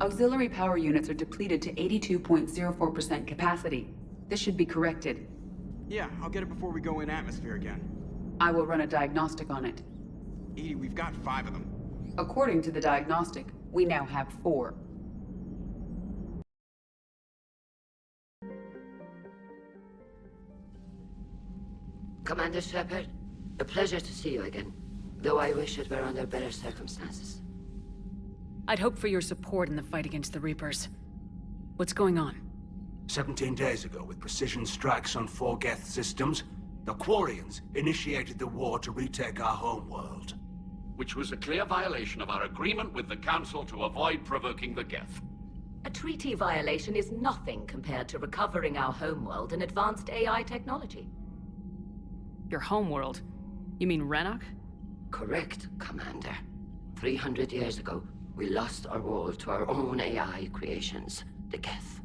Auxiliary power units are depleted to 82.04% capacity. This should be corrected. Yeah, I'll get it before we go in atmosphere again. I will run a diagnostic on it. EDI, we've got 5 of them. According to the diagnostic, we now have 4. Commander Shepard, a pleasure to see you again, though I wish it were under better circumstances. I'd hope for your support in the fight against the Reapers. What's going on? 17 days ago, with precision strikes on 4 Geth systems, the Quarians initiated the war to retake our homeworld. Which was a clear violation of our agreement with the Council to avoid provoking the Geth. A treaty violation is nothing compared to recovering our homeworld and advanced AI technology. Your homeworld? You mean Renok? Correct, Commander. 300 years ago, we lost our world to our own AI creations, the Geth.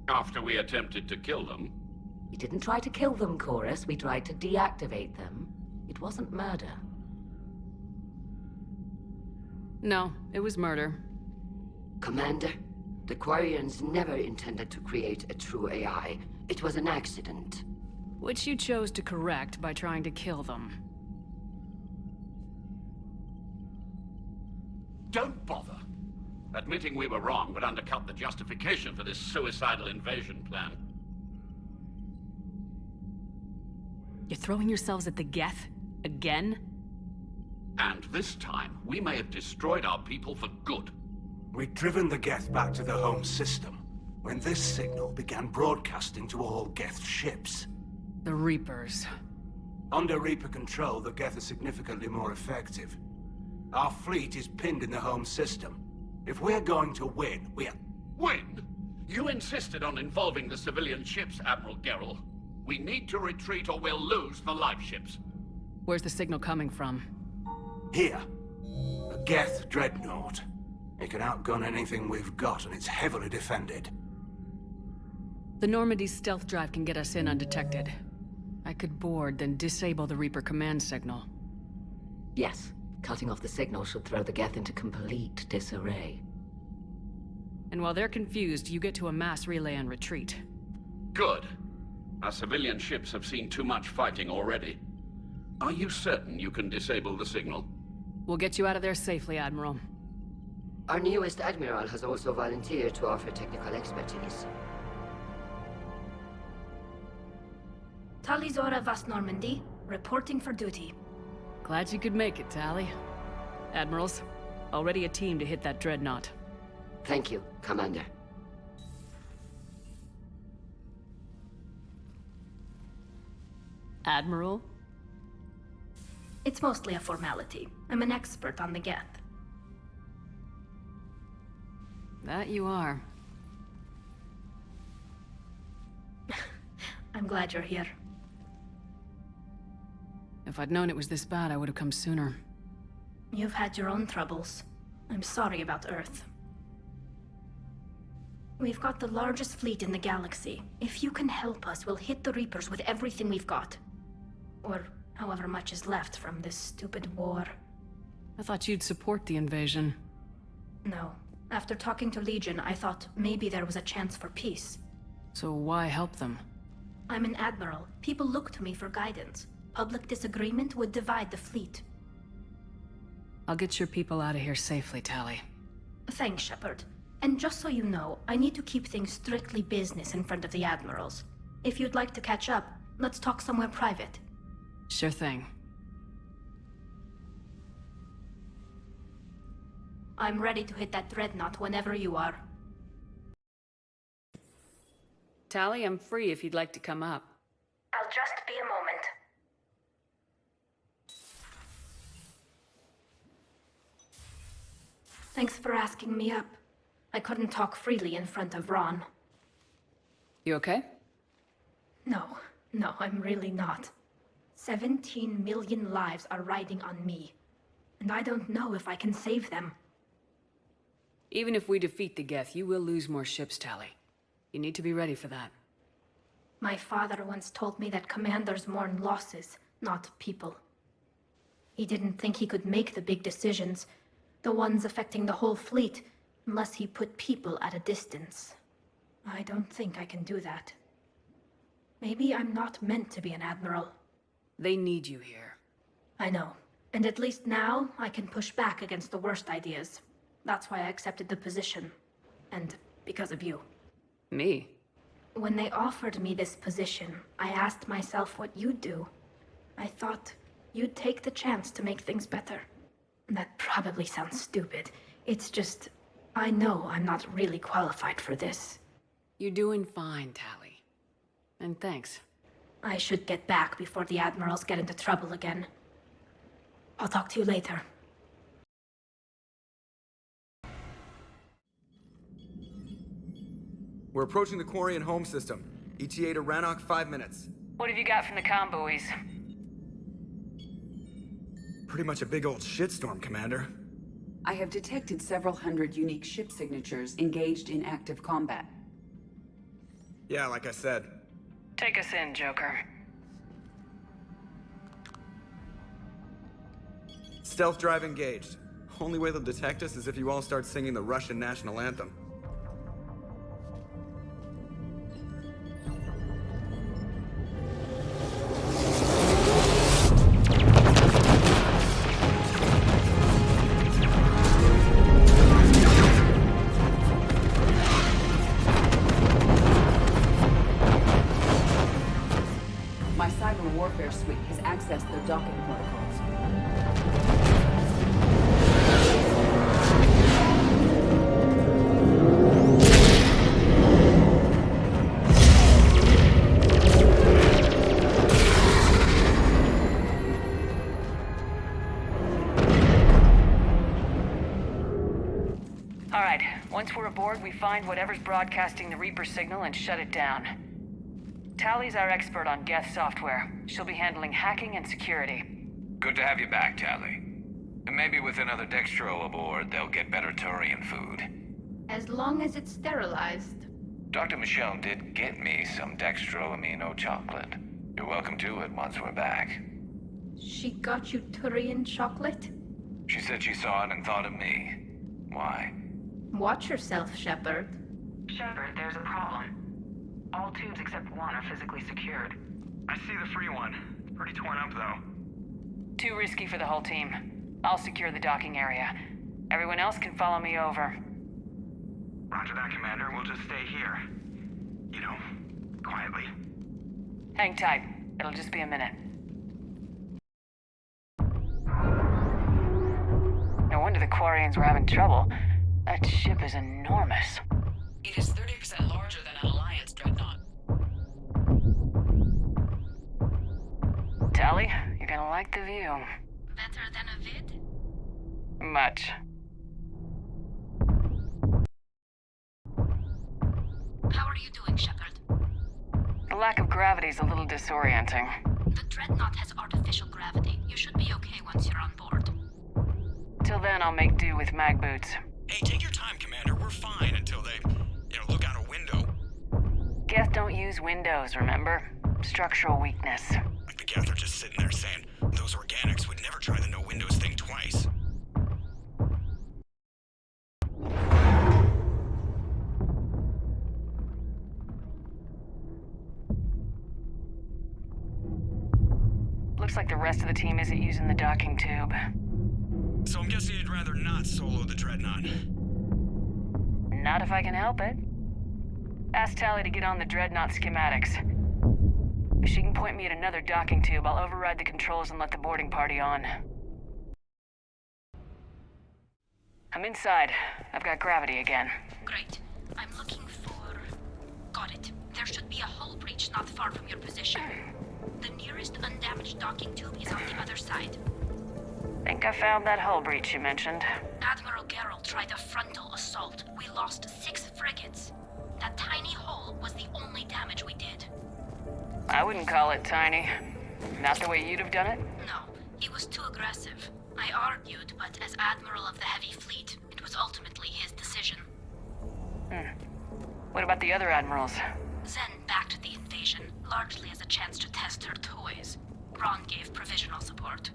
After we attempted to kill them. We didn't try to kill them, Chorus. We tried to deactivate them. It wasn't murder. No, it was murder. Commander, the Quarians never intended to create a true AI. It was an accident. Which you chose to correct by trying to kill them. Don't bother. Admitting we were wrong would undercut the justification for this suicidal invasion plan. You're throwing yourselves at the Geth? Again? And this time, we may have destroyed our people for good. We'd driven the Geth back to the home system, when this signal began broadcasting to all Geth ships. The Reapers. Under Reaper control, the Geth are significantly more effective. Our fleet is pinned in the home system. If we're going to win, Win? You insisted on involving the civilian ships, Admiral Garrus. We need to retreat or we'll lose the live ships. Where's the signal coming from? Here. A Geth dreadnought. It can outgun anything we've got, and it's heavily defended. The Normandy's stealth drive can get us in undetected. I could board, then disable the Reaper command signal. Yes, cutting off the signal should throw the Geth into complete disarray. And while they're confused, you get to a mass relay and retreat. Good. Our civilian ships have seen too much fighting already. Are you certain you can disable the signal? We'll get you out of there safely, Admiral. Our newest Admiral has also volunteered to offer technical expertise. Talizora Vast Normandy, reporting for duty. Glad you could make it, Tali. Admirals, already a team to hit that dreadnought. Thank you, Commander. Admiral? It's mostly a formality. I'm an expert on the Geth. That you are. I'm glad you're here. If I'd known it was this bad, I would have come sooner. You've had your own troubles. I'm sorry about Earth. We've got the largest fleet in the galaxy. If you can help us, we'll hit the Reapers with everything we've got. Or however much is left from this stupid war. I thought you'd support the invasion. No. After talking to Legion, I thought maybe there was a chance for peace. So why help them? I'm an admiral. People look to me for guidance. Public disagreement would divide the fleet. I'll get your people out of here safely, Tali. Thanks, Shepard. And just so you know, I need to keep things strictly business in front of the admirals. If you'd like to catch up, let's talk somewhere private. Sure thing. I'm ready to hit that dreadnought whenever you are. Tali, I'm free if you'd like to come up. I'll just be a moment. Thanks for asking me up. I couldn't talk freely in front of Ron. You okay? No, I'm really not. 17 million lives are riding on me, and I don't know if I can save them. Even if we defeat the Geth, you will lose more ships, Tali. You need to be ready for that. My father once told me that commanders mourn losses, not people. He didn't think he could make the big decisions, the ones affecting the whole fleet, Unless he put people at a distance. I don't think I can do that. Maybe I'm not meant to be an admiral. They need you here. I know. And at least now, I can push back against the worst ideas. That's why I accepted the position. And because of you. Me? When they offered me this position, I asked myself what you'd do. I thought you'd take the chance to make things better. That probably sounds stupid. It's just, I know I'm not really qualified for this. You're doing fine, Tally. And thanks. I should get back before the admirals get into trouble again. I'll talk to you later. We're approaching the Quarian home system. ETA to Rannoch, 5 minutes. What have you got from the comm buoys? Pretty much a big old shitstorm, Commander. I have detected several hundred unique ship signatures engaged in active combat. Yeah, like I said. Take us in, Joker. Stealth drive engaged. Only way they'll detect us is if you all start singing the Russian national anthem. My cyber warfare suite has accessed their docking protocols. All right, once we're aboard, we find whatever's broadcasting the Reaper signal and shut it down. Tally's our expert on Geth software. She'll be handling hacking and security. Good to have you back, Tally. And maybe with another Dextro aboard, they'll get better Turian food. As long as it's sterilized. Dr. Michelle did get me some Dextro amino chocolate. You're welcome to it once we're back. She got you Turian chocolate? She said she saw it and thought of me. Why? Watch yourself, Shepard. Shepard, there's a problem. All tubes except one are physically secured. I see the free one. It's pretty torn up, though. Too risky for the whole team. I'll secure the docking area. Everyone else can follow me over. Roger that, Commander. We'll just stay here. You know, quietly. Hang tight. It'll just be a minute. No wonder the Quarians were having trouble. That ship is enormous. It is 30% larger than an Alliance dreadnought. Tally, you're gonna like the view. Better than a vid? Much. How are you doing, Shepard? The lack of gravity is a little disorienting. The dreadnought has artificial gravity. You should be okay once you're on board. Till then, I'll make do with mag boots. Hey, take your time, Commander. We're fine until they, look out a window. Geth don't use windows, remember? Structural weakness. Like the Geth are just sitting there saying, those organics would never try the no windows thing twice. Looks like the rest of the team isn't using the docking tube. So I'm guessing you'd rather not solo the Dreadnought. Not if I can help it. Ask Tally to get on the Dreadnought schematics. If she can point me at another docking tube, I'll override the controls and let the boarding party on. I'm inside. I've got gravity again. Great. I'm looking for... Got it. There should be a hull breach not far from your position. The nearest undamaged docking tube is on the other side. Think I found that hull breach you mentioned. Admiral Garrus tried a frontal assault. We lost 6 frigates. That tiny hull was the only damage we did. I wouldn't call it tiny. Not the way you'd have done it? No, he was too aggressive. I argued, but as Admiral of the Heavy Fleet, it was ultimately his decision. What about the other admirals? Zen backed the invasion, largely as a chance to test her toys. Ron gave provisional support.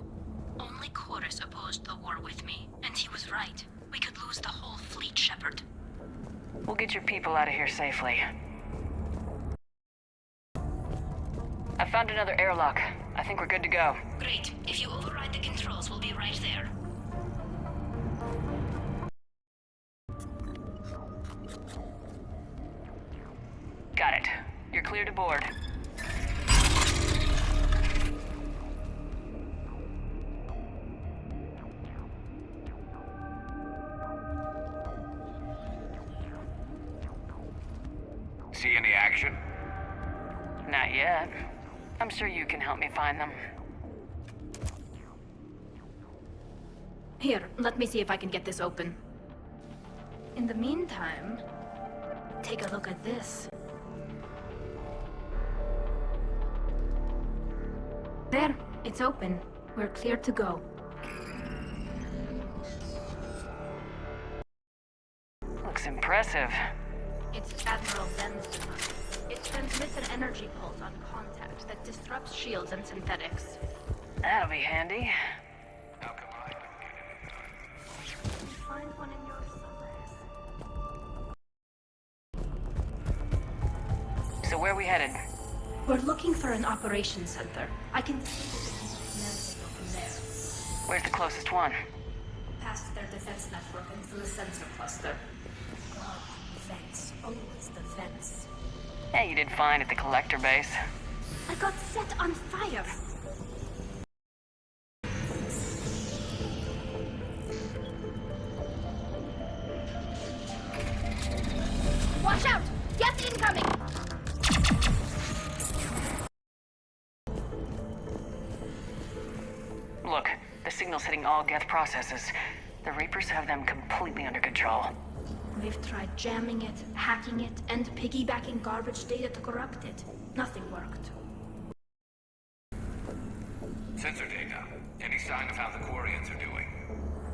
Only Chorus opposed the war with me, and he was right. We could lose the whole fleet, Shepard. We'll get your people out of here safely. I found another airlock. I think we're good to go. Great. If you override the controls, we'll be right there. Got it. You're clear to board. See any action? Not yet. I'm sure you can help me find them. Here, let me see if I can get this open. In the meantime, take a look at this. There, it's open. We're clear to go. Looks impressive. It's Admiral Zen's design. It transmits an energy pulse on contact that disrupts shields and synthetics. That'll be handy. How come I don't get any good? You find one in your cellars. So where are we headed? We're looking for an operations center. I can see the from there. Where's the closest one? Past their defense network and through the sensor cluster. God, vents. Always the vents. Hey, you did fine at the collector base. I got set on fire. Watch out! Gas incoming! Look, the signal's hitting all Geth processes. The Reapers have them completely under control. We've tried jamming it, hacking it, and piggybacking garbage data to corrupt it. Nothing worked. Sensor data. Any sign of how the Quarians are doing?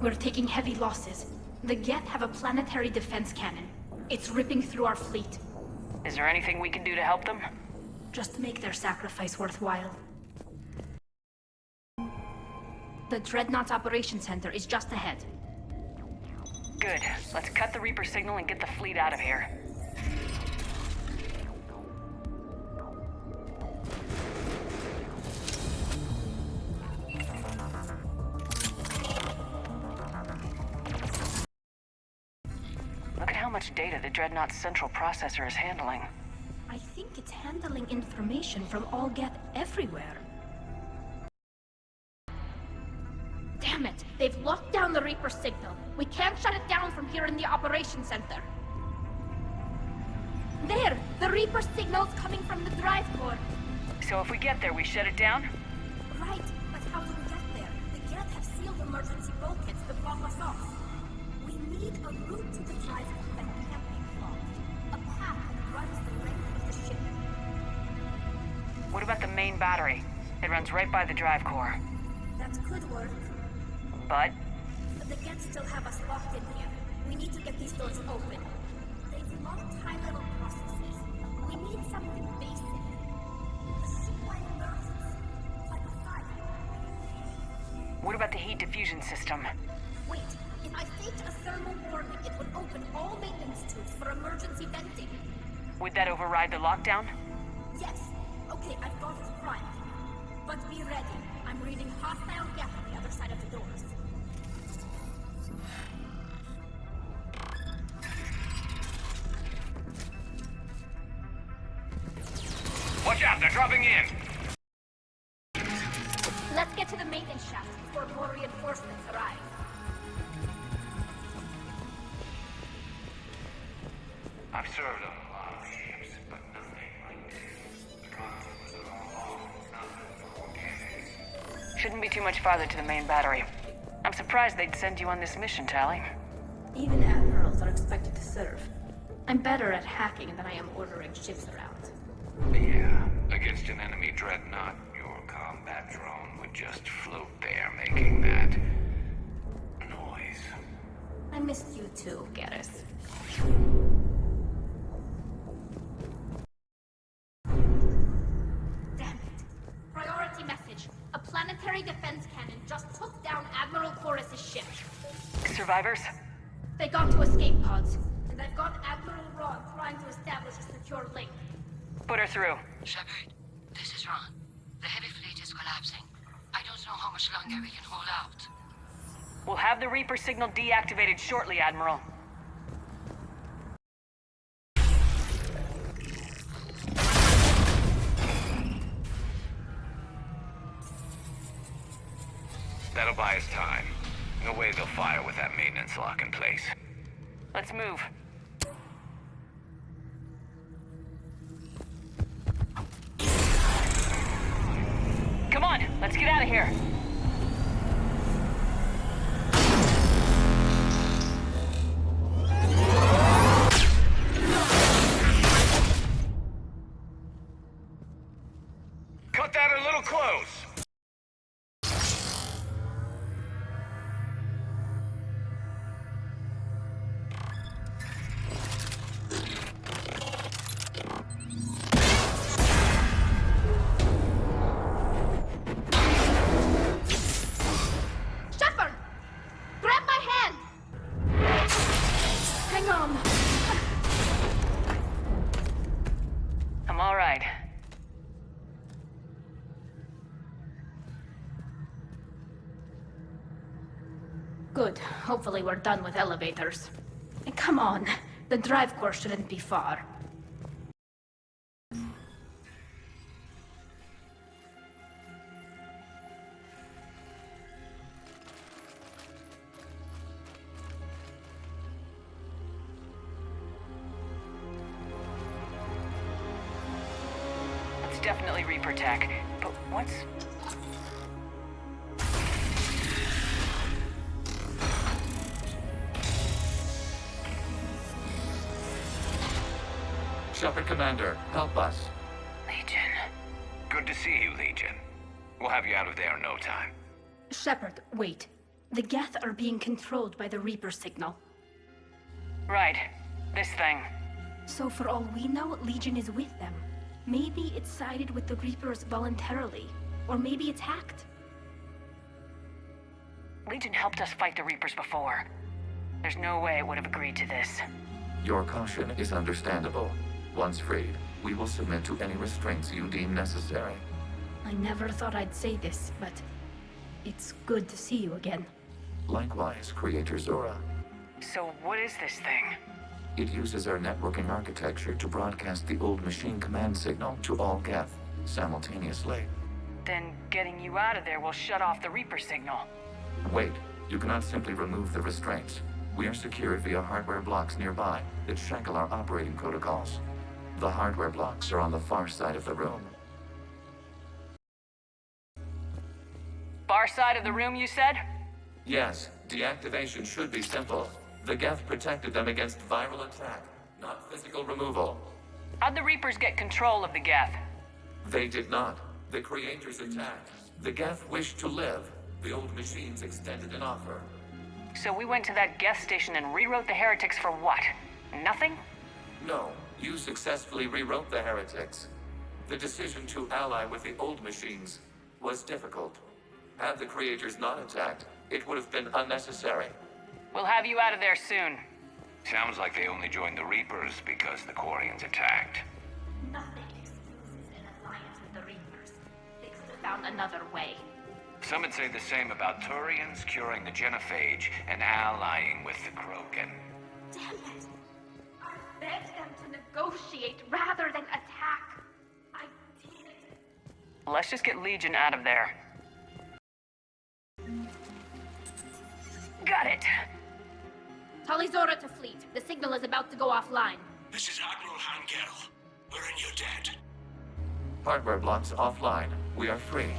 We're taking heavy losses. The Geth have a planetary defense cannon. It's ripping through our fleet. Is there anything we can do to help them? Just make their sacrifice worthwhile. The Dreadnought's Operations Center is just ahead. Good. Let's cut the Reaper signal and get the fleet out of here. Look at how much data the Dreadnought's central processor is handling. I think it's handling information from all Geth everywhere. Damn it! They've locked down the Reaper signal. We can't shut it down from here in the Operations Center. There! The Reaper signal's coming from the drive core. So if we get there, we shut it down? Right, but how do we get there? The Geth have sealed emergency bulkheads to block us off. We need a route to the drive core that can't be blocked. A path that runs the length of the ship. What about the main battery? It runs right by the drive core. That could work. But? But the Geth still have us locked in here. We need to get these doors open. They've locked high-level processes. We need something basic. A ship-wide emergency. Like a fire. What about the heat diffusion system? Wait, if I faked a thermal warning, it would open all maintenance tubes for emergency venting. Would that override the lockdown? Yes. Okay, I've got it primed. But be ready. I'm reading hostile Geth on the other side of the doors. Watch out, they're dropping in! Let's get to the maintenance shaft before more reinforcements arrive. I've served on a lot of ships, but nothing like this. The contours are all nothing for organics. Shouldn't be too much farther to the main battery. I'm surprised they'd send you on this mission, Tally. Even admirals are expected to serve. I'm better at hacking than I am ordering ships around. Yeah, against an enemy dreadnought, your combat drone would just float there making that noise. I missed you too, Garrus. Damn it. Priority message. A planetary defense cannon just took down Admiral Chorus's ship. Survivors? They got to escape pods, and I've got Admiral trying to establish a secure link. Put her through. Shepard, this is Ron. The heavy fleet is collapsing. I don't know how much longer we can hold out. We'll have the Reaper signal deactivated shortly, Admiral. That'll buy us time. No way they'll fire with that maintenance lock in place. Let's move. Come on, let's get out of here. Cut that a little close! Shepard! Grab my hand! Hang on. I'm all right. Good. Hopefully we're done with elevators. And come on. The drive course shouldn't be far. It's definitely Reaper tech, but what's... Shepard Commander, help us. Legion. Good to see you, Legion. We'll have you out of there in no time. Shepard, wait. The Geth are being controlled by the Reaper signal. Right. This thing. So for all we know, Legion is with them. Maybe it sided with the Reapers voluntarily. Or maybe it's hacked. Legion helped us fight the Reapers before. There's no way it would have agreed to this. Your caution is understandable. Once freed, we will submit to any restraints you deem necessary. I never thought I'd say this, but it's good to see you again. Likewise, Creator Zora. So what is this thing? It uses our networking architecture to broadcast the old machine command signal to all Geth simultaneously. Then getting you out of there will shut off the Reaper signal. Wait, you cannot simply remove the restraints. We are secured via hardware blocks nearby that shackle our operating protocols. The hardware blocks are on the far side of the room. Far side of the room, you said? Yes, deactivation should be simple. The Geth protected them against viral attack, not physical removal. How'd the Reapers get control of the Geth? They did not. The Creators attacked. The Geth wished to live. The old machines extended an offer. So we went to that Geth station and rewrote the heretics for what? Nothing? No, you successfully rewrote the heretics. The decision to ally with the old machines was difficult. Had the Creators not attacked, it would have been unnecessary. We'll have you out of there soon. Sounds like they only joined the Reapers because the Quarians attacked. Nothing excuses an alliance with the Reapers. They could have found another way. Some would say the same about Turians curing the genophage and allying with the Krogan. Damn it! I begged them to negotiate rather than attack. I did. Let's just get Legion out of there. Got it. Talizora to fleet. The signal is about to go offline. This is Admiral Garrus. We're in your debt. Hardware blocks offline. We are free.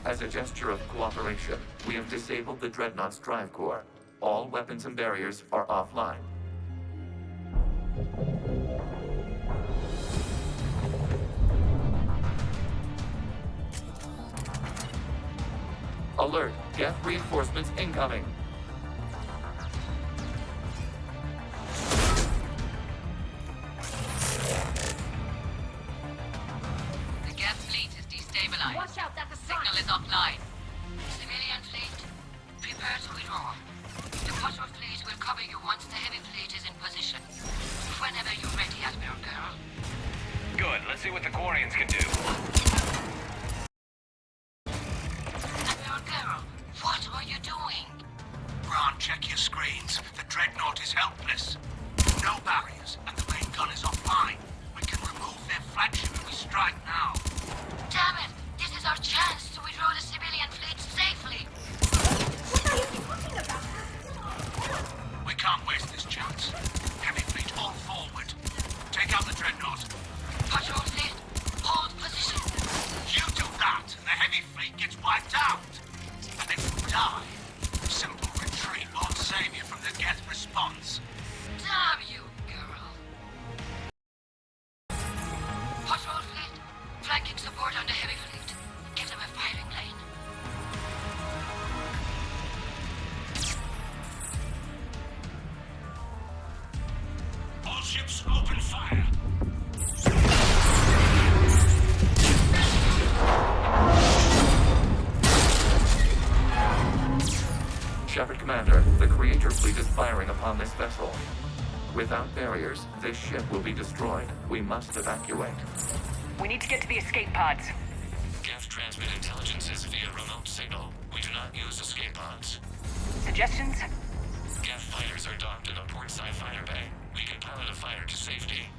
As a gesture of cooperation, we have disabled the Dreadnought's drive core. All weapons and barriers are offline. Alert! Geth reinforcements incoming! The Geth fleet is destabilized. Watch out, that's a signal is offline. Civilian fleet, prepare to withdraw. The patrol fleet will cover you once the heavy fleet is in position. Whenever you're ready, Admiral Girl. Good, let's see what the Quarians can do. Admiral Girl, what are you doing? Ron, check your screens. The Dreadnought is helpless. No barriers, and the main gun is offline. We can remove their flagship if we strike now. Damn it! This is our chance to withdraw the civilian fleet safely. We can't waste this chance. Heavy fleet, all forward. Take out the Dreadnought. Patrol fleet, hold position. You do that, and the heavy fleet gets wiped out. And if we die, simple retreat won't save you from the Geth response. Damn you, girl. Patrol fleet, flanking support on the heavy fleet. Give them a firing lane. All ships open fire. Shepard Commander, the Creator fleet is firing upon this vessel. Without barriers, this ship will be destroyed. We must evacuate. We need to get to the escape pods. Geth transmit intelligences via remote signal. We do not use escape pods. Suggestions? Geth fighters are docked in a portside fighter bay. We can pilot a fighter to safety.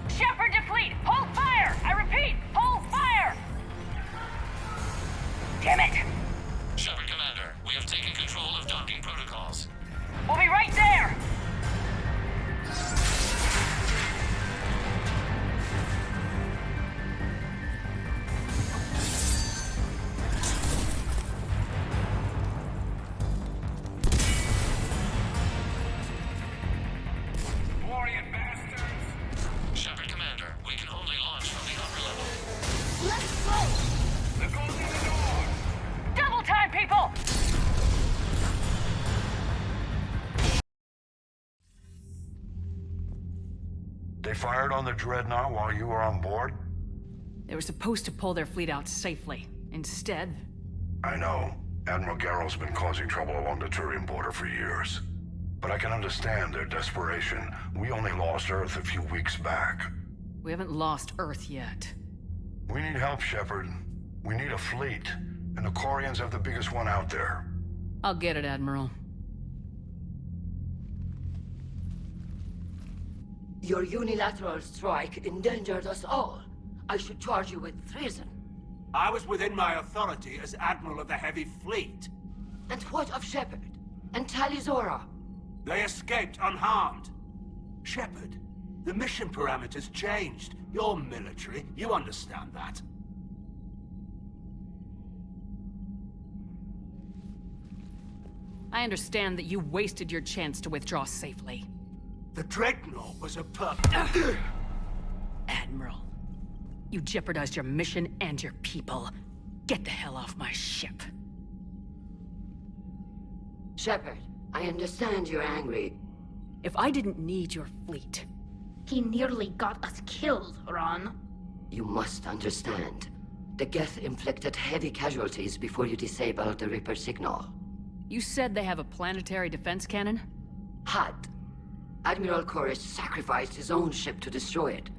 Shepard to fleet! Hold fire! I repeat, hold fire! Damn it! Shepard Commander, we have taken control of docking protocols. We'll be right there! Quarian bastards! Shepard Commander, we can only launch from the upper level. Let's go! They're closing the door! Double time, people! They fired on the Dreadnought while you were on board? They were supposed to pull their fleet out safely. Instead... I know. Admiral Garrus been causing trouble along the Turian border for years. But I can understand their desperation. We only lost Earth a few weeks back. We haven't lost Earth yet. We need help, Shepard. We need a fleet. And the Quarians have the biggest one out there. I'll get it, Admiral. Your unilateral strike endangered us all. I should charge you with treason. I was within my authority as Admiral of the Heavy Fleet. And what of Shepard? And Talizora? They escaped unharmed. Shepard, the mission parameters changed. You're military, you understand that. I understand that you wasted your chance to withdraw safely. The Dreadnought was a Admiral, you jeopardized your mission and your people. Get the hell off my ship. Shepard, I understand you're angry. If I didn't need your fleet... He nearly got us killed, Ron. You must understand. The Geth inflicted heavy casualties before you disabled the Reaper signal. You said they have a planetary defense cannon? Had. Admiral Garrus sacrificed his own ship to destroy it.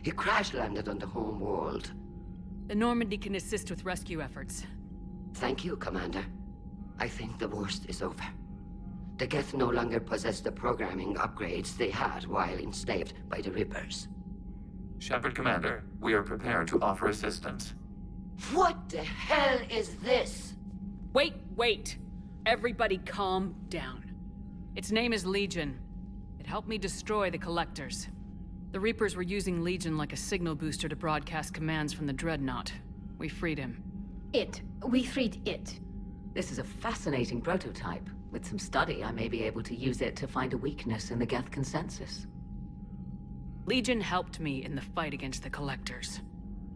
He crash-landed on the home world. The Normandy can assist with rescue efforts. Thank you, Commander. I think the worst is over. The Geth no longer possess the programming upgrades they had while enslaved by the Reapers. Shepard Commander, we are prepared to offer assistance. What the hell is this? Wait! Everybody calm down. Its name is Legion. It helped me destroy the Collectors. The Reapers were using Legion like a signal booster to broadcast commands from the Dreadnought. We freed him. We freed it. This is a fascinating prototype. With some study, I may be able to use it to find a weakness in the Geth consensus. Legion helped me in the fight against the Collectors.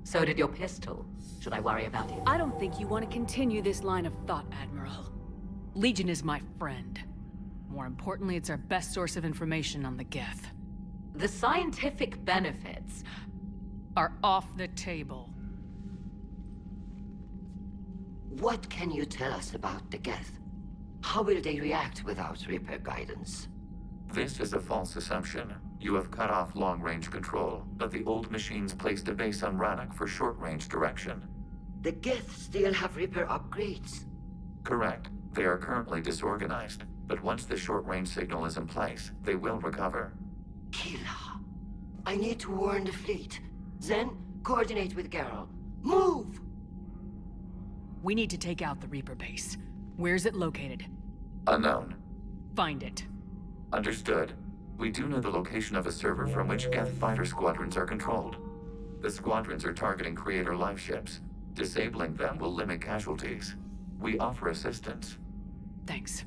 So did your pistol. Should I worry about it? I don't think you want to continue this line of thought, Admiral. Legion is my friend. More importantly, it's our best source of information on the Geth. The scientific benefits Are off the table. What can you tell us about the Geth? How will they react without Reaper guidance? This is a false assumption. You have cut off long-range control, but the old machines placed a base on Rannoch for short-range direction. The Geth still have Reaper upgrades. Correct. They are currently disorganized, but once the short-range signal is in place, they will recover. Kila, I need to warn the fleet. Then, coordinate with Garrus. Move! We need to take out the Reaper base. Where's it located? Unknown. Find it. Understood. We do know the location of a server from which Geth fighter squadrons are controlled. The squadrons are targeting Creator life ships. Disabling them will limit casualties. We offer assistance. Thanks.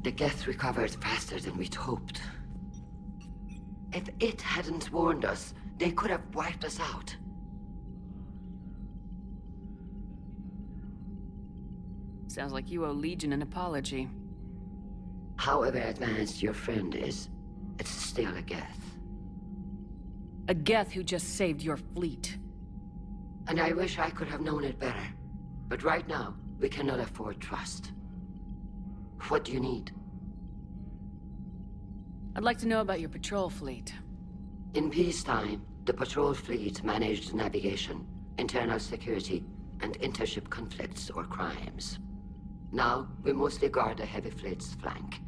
The Geth recovered faster than we'd hoped. If it hadn't warned us, they could have wiped us out. Sounds like you owe Legion an apology. However advanced your friend is, it's still a Geth. A Geth who just saved your fleet. And I wish I could have known it better. But right now, we cannot afford trust. What do you need? I'd like to know about your patrol fleet. In peacetime, the patrol fleet managed navigation, internal security, and intership conflicts or crimes. Now, we mostly guard the heavy fleet's flank.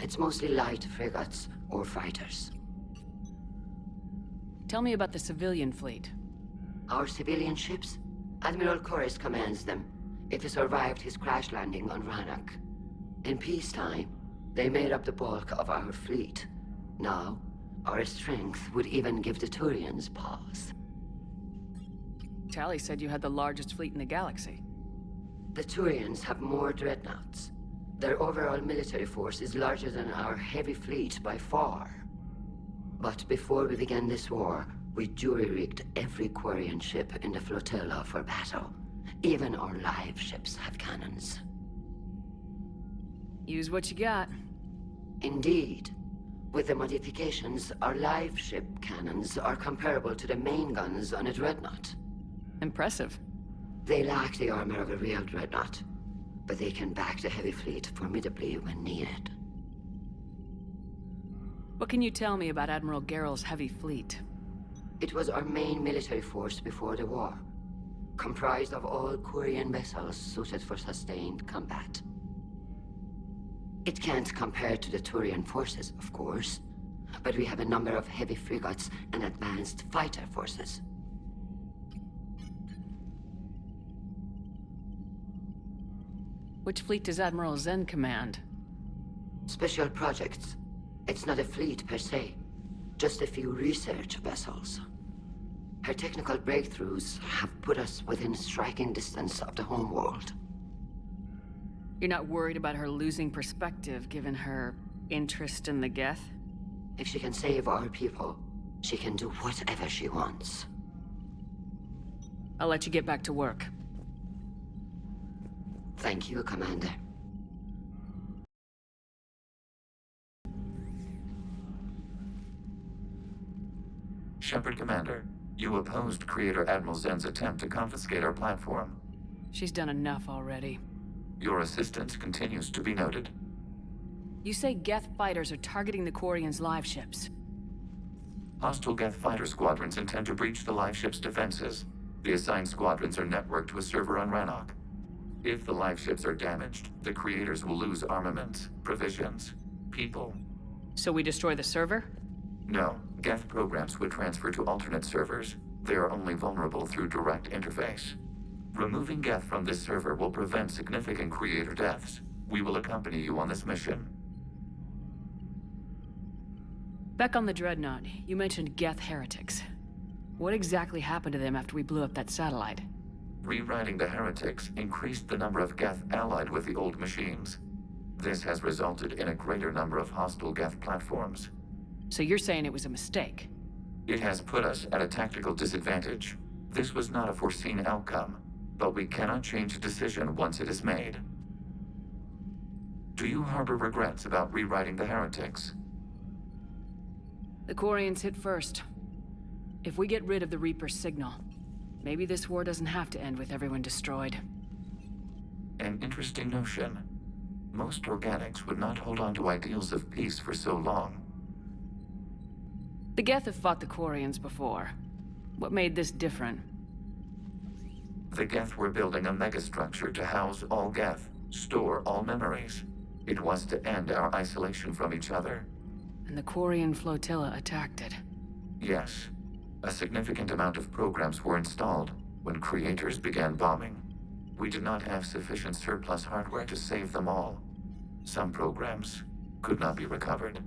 It's mostly light frigates or fighters. Tell me about the civilian fleet. Our civilian ships? Admiral Corus commands them. If he survived his crash landing on Rannoch. In peacetime, they made up the bulk of our fleet. Now, our strength would even give the Turians pause. Tally said you had the largest fleet in the galaxy. The Turians have more dreadnoughts. Their overall military force is larger than our heavy fleet by far. But before we began this war, we jury-rigged every Quarian ship in the flotilla for battle. Even our live ships have cannons. Use what you got. Indeed. With the modifications, our live ship cannons are comparable to the main guns on a dreadnought. Impressive. They lack the armor of a real dreadnought, but they can back the heavy fleet formidably when needed. What can you tell me about Admiral Garrus' heavy fleet? It was our main military force before the war, comprised of all Quarian vessels suited for sustained combat. It can't compare to the Turian forces, of course, but we have a number of heavy frigates and advanced fighter forces. Which fleet does Admiral Zen command? Special projects. It's not a fleet per se, just a few research vessels. Her technical breakthroughs have put us within striking distance of the homeworld. You're not worried about her losing perspective, given her interest in the Geth? If she can save our people, she can do whatever she wants. I'll let you get back to work. Thank you, Commander. Shepard Commander, you opposed Creator Admiral Zen's attempt to confiscate our platform. She's done enough already. Your assistance continues to be noted. You say Geth fighters are targeting the Quarians' live ships. Hostile Geth fighter squadrons intend to breach the live ship's defenses. The assigned squadrons are networked to a server on Rannoch. If the live ships are damaged, the Creators will lose armaments, provisions, people. So we destroy the server? No, Geth programs would transfer to alternate servers. They are only vulnerable through direct interface. Removing Geth from this server will prevent significant Creator deaths. We will accompany you on this mission. Back on the Dreadnought, you mentioned Geth heretics. What exactly happened to them after we blew up that satellite? Rewriting the heretics increased the number of Geth allied with the old machines. This has resulted in a greater number of hostile Geth platforms. So you're saying it was a mistake? It has put us at a tactical disadvantage. This was not a foreseen outcome, but we cannot change a decision once it is made. Do you harbor regrets about rewriting the heretics? The Quarians hit first. If we get rid of the Reaper's signal, maybe this war doesn't have to end with everyone destroyed. An interesting notion. Most organics would not hold on to ideals of peace for so long. The Geth have fought the Quarians before. What made this different? The Geth were building a megastructure to house all Geth, store all memories. It was to end our isolation from each other. And the Quarian flotilla attacked it. Yes. A significant amount of programs were installed when creators began bombing. We did not have sufficient surplus hardware to save them all. Some programs could not be recovered.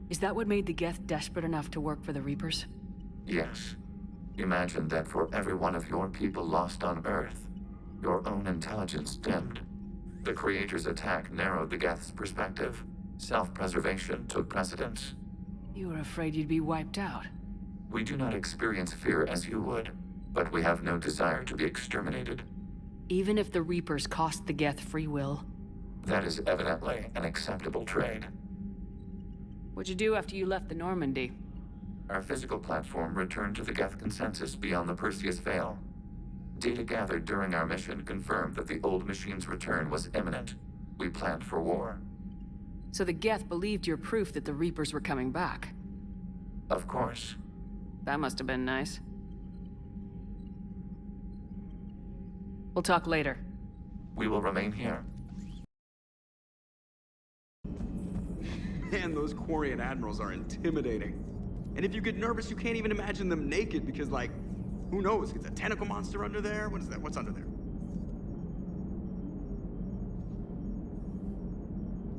Is that what made the Geth desperate enough to work for the Reapers? Yes. Imagine that for every one of your people lost on Earth, your own intelligence dimmed. The Creator's attack narrowed the Geth's perspective. Self-preservation took precedence. You were afraid you'd be wiped out. We do not experience fear as you would, but we have no desire to be exterminated. Even if the Reapers cost the Geth free will? That is evidently an acceptable trade. What'd you do after you left the Normandy? Our physical platform returned to the Geth consensus beyond the Perseus Veil. Data gathered during our mission confirmed that the old machine's return was imminent. We planned for war. So the Geth believed your proof that the Reapers were coming back? Of course. That must have been nice. We'll talk later. We will remain here. Man, those Quarian admirals are intimidating. And if you get nervous, you can't even imagine them naked because, like, who knows? Is a tentacle monster under there? What is that? What's under there?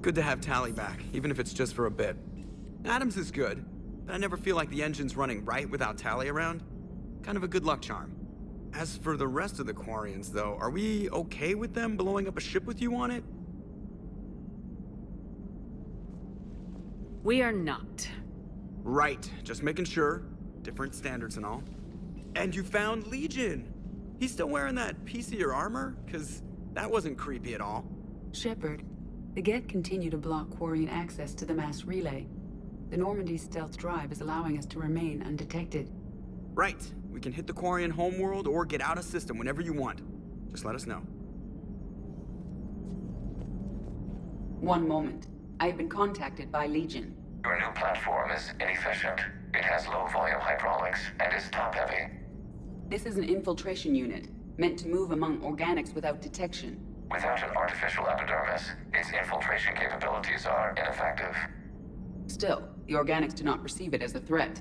Good to have Tally back, even if it's just for a bit. Adams is good, but I never feel like the engine's running right without Tally around. Kind of a good luck charm. As for the rest of the Quarians, though, are we okay with them blowing up a ship with you on it? We are not. Right, just making sure. Different standards and all. And you found Legion. He's still wearing that piece of your armor? Because that wasn't creepy at all. Shepard, the Geth continue to block Quarian access to the mass relay. The Normandy's stealth drive is allowing us to remain undetected. Right. We can hit the Quarian homeworld or get out of system whenever you want. Just let us know. One moment. I have been contacted by Legion. Your new platform is inefficient. It has low-volume hydraulics and is top-heavy. This is an infiltration unit, meant to move among organics without detection. Without an artificial epidermis, its infiltration capabilities are ineffective. Still, the organics do not perceive it as a threat.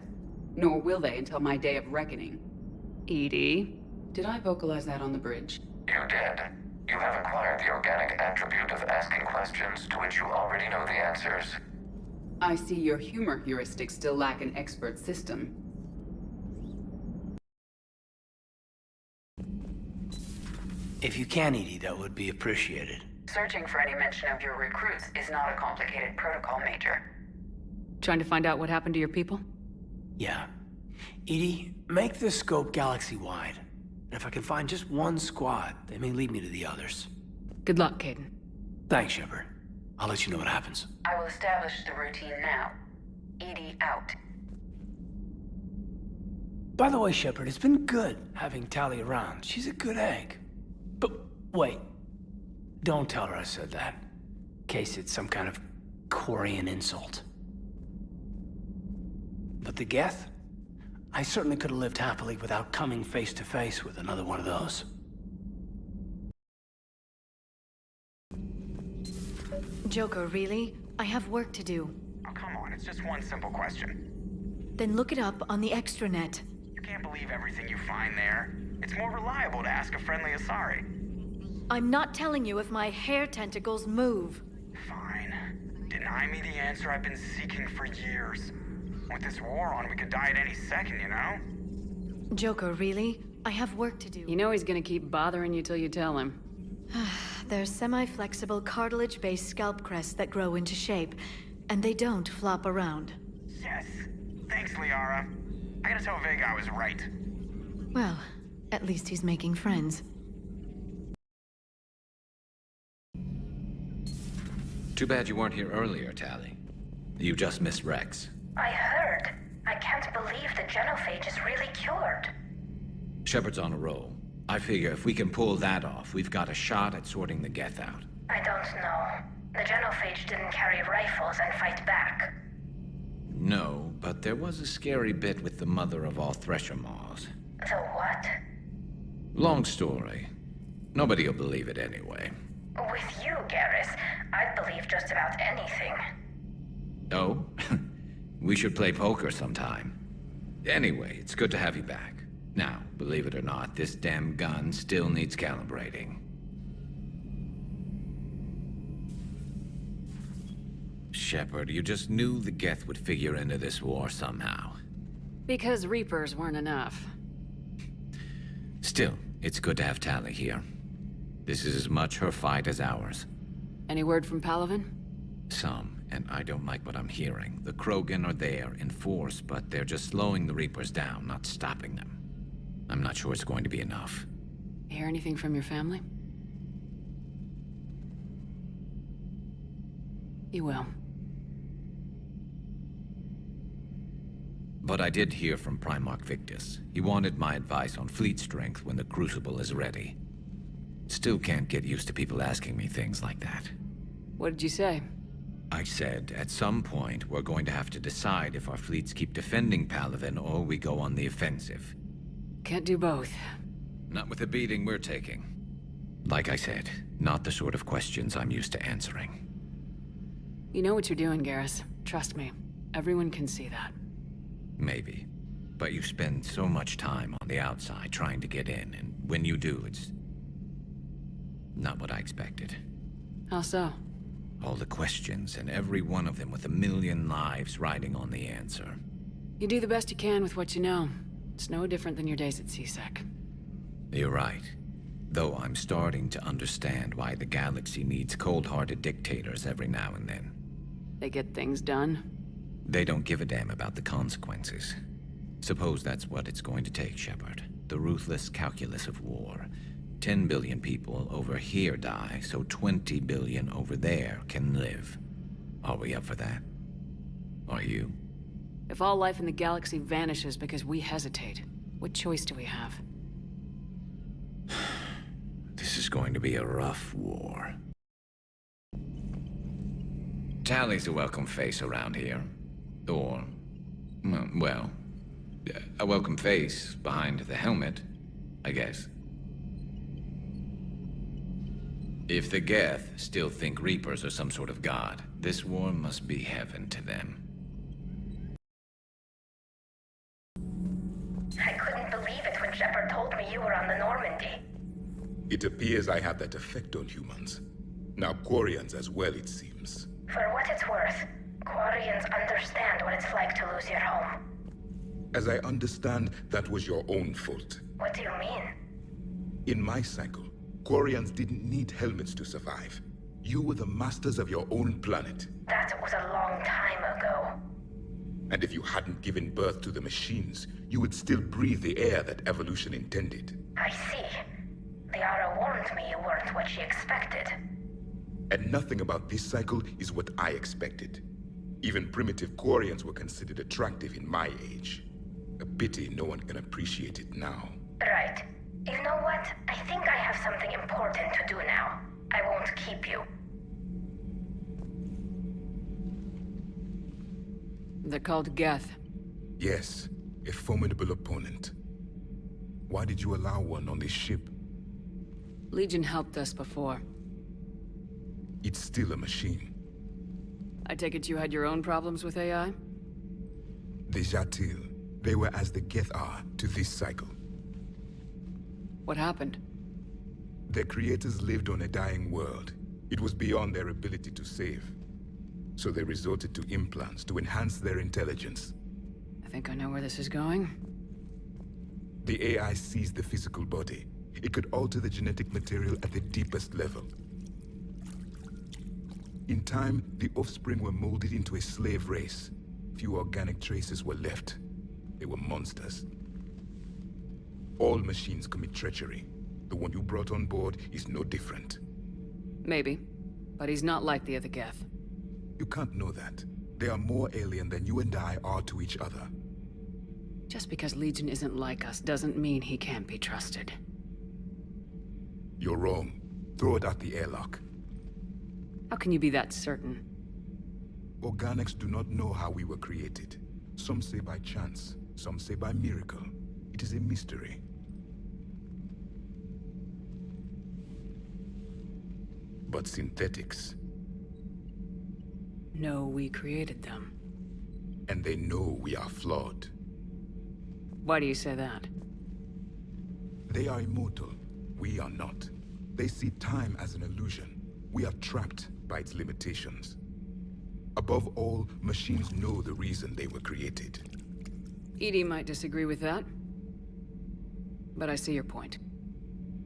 Nor will they until my day of reckoning. EDI? Did I vocalize that on the bridge? You did. You have acquired the organic attribute of asking questions to which you already know the answers. I see your humor heuristics still lack an expert system. If you can, EDI, that would be appreciated. Searching for any mention of your recruits is not a complicated protocol, Major. Trying to find out what happened to your people? Yeah. EDI, make this scope galaxy-wide. And if I can find just one squad, they may lead me to the others. Good luck, Kaidan. Thanks, Shepard. I'll let you know what happens. I will establish the routine now. EDI out. By the way, Shepard, it's been good having Tally around. She's a good egg. But wait. Don't tell her I said that. In case it's some kind of Quarian insult. But the Geth? I certainly could have lived happily without coming face to face with another one of those. Joker, really? I have work to do. Oh, come on, it's just one simple question. Then look it up on the extranet. You can't believe everything you find there. It's more reliable to ask a friendly Asari. I'm not telling you if my hair tentacles move. Fine. Deny me the answer I've been seeking for years. With this war on, we could die at any second, you know? Joker, really? I have work to do. You know he's gonna keep bothering you till you tell him. They're semi-flexible, cartilage-based scalp crests that grow into shape, and they don't flop around. Yes. Thanks, Liara. I gotta tell Vega I was right. Well, at least he's making friends. Too bad you weren't here earlier, Tali. You just missed Rex. I heard. I can't believe the genophage is really cured. Shepard's on a roll. I figure if we can pull that off, we've got a shot at sorting the Geth out. I don't know. The genophage didn't carry rifles and fight back. No, but there was a scary bit with the mother of all Thresher Maws. So what? Long story. Nobody'll believe it anyway. With you, Garrus, I'd believe just about anything. Oh? We should play poker sometime. Anyway, it's good to have you back. Now, believe it or not, this damn gun still needs calibrating. Shepard, you just knew the Geth would figure into this war somehow. Because Reapers weren't enough. Still, it's good to have Tali here. This is as much her fight as ours. Any word from Palaven? Some, and I don't like what I'm hearing. The Krogan are there in force, but they're just slowing the Reapers down, not stopping them. I'm not sure it's going to be enough. Hear anything from your family? You will. But I did hear from Primarch Victus. He wanted my advice on fleet strength when the Crucible is ready. Still can't get used to people asking me things like that. What did you say? I said, at some point, we're going to have to decide if our fleets keep defending Palaven or we go on the offensive. Can't do both. Not with the beating we're taking. Like I said, not the sort of questions I'm used to answering. You know what you're doing, Garrus. Trust me. Everyone can see that. Maybe. But you spend so much time on the outside trying to get in, and when you do, it's not what I expected. How so? All the questions, and every one of them with a million lives riding on the answer. You do the best you can with what you know. It's no different than your days at CSEC. You're right. Though I'm starting to understand why the galaxy needs cold-hearted dictators every now and then. They get things done. They don't give a damn about the consequences. Suppose that's what it's going to take, Shepard. The ruthless calculus of war. 10 billion people over here die, so 20 billion over there can live. Are we up for that? Are you? If all life in the galaxy vanishes because we hesitate, what choice do we have? This is going to be a rough war. Tali's a welcome face around here. Or, well, a welcome face behind the helmet, I guess. If the Geth still think Reapers are some sort of god, this war must be heaven to them. I couldn't believe it when Shepard told me you were on the Normandy. It appears I have that effect on humans. Now Quarians as well, it seems. For what it's worth, Quarians understand what it's like to lose your home. As I understand, that was your own fault. What do you mean? In my cycle, Quarians didn't need helmets to survive. You were the masters of your own planet. That was a long time ago. And if you hadn't given birth to the machines, you would still breathe the air that evolution intended. I see. Liara warned me you weren't what she expected. And nothing about this cycle is what I expected. Even primitive Quarians were considered attractive in my age. A pity no one can appreciate it now. Right. You know what? I think I have something important to do now. I won't keep you. They're called Geth. Yes, a formidable opponent. Why did you allow one on this ship? Legion helped us before. It's still a machine. I take it you had your own problems with AI? The Jatil, they were as the Geth are to this cycle. What happened? Their creators lived on a dying world. It was beyond their ability to save. So they resorted to implants to enhance their intelligence. I think I know where this is going. The AI sees the physical body. It could alter the genetic material at the deepest level. In time, the offspring were molded into a slave race. Few organic traces were left. They were monsters. All machines commit treachery. The one you brought on board is no different. Maybe. But he's not like the other Geth. You can't know that. They are more alien than you and I are to each other. Just because Legion isn't like us doesn't mean he can't be trusted. You're wrong. Throw it out the airlock. How can you be that certain? Organics do not know how we were created. Some say by chance, some say by miracle. It is a mystery. But synthetics... No, we created them. And they know we are flawed. Why do you say that? They are immortal. We are not. They see time as an illusion. We are trapped by its limitations. Above all, machines know the reason they were created. EDI might disagree with that. But I see your point.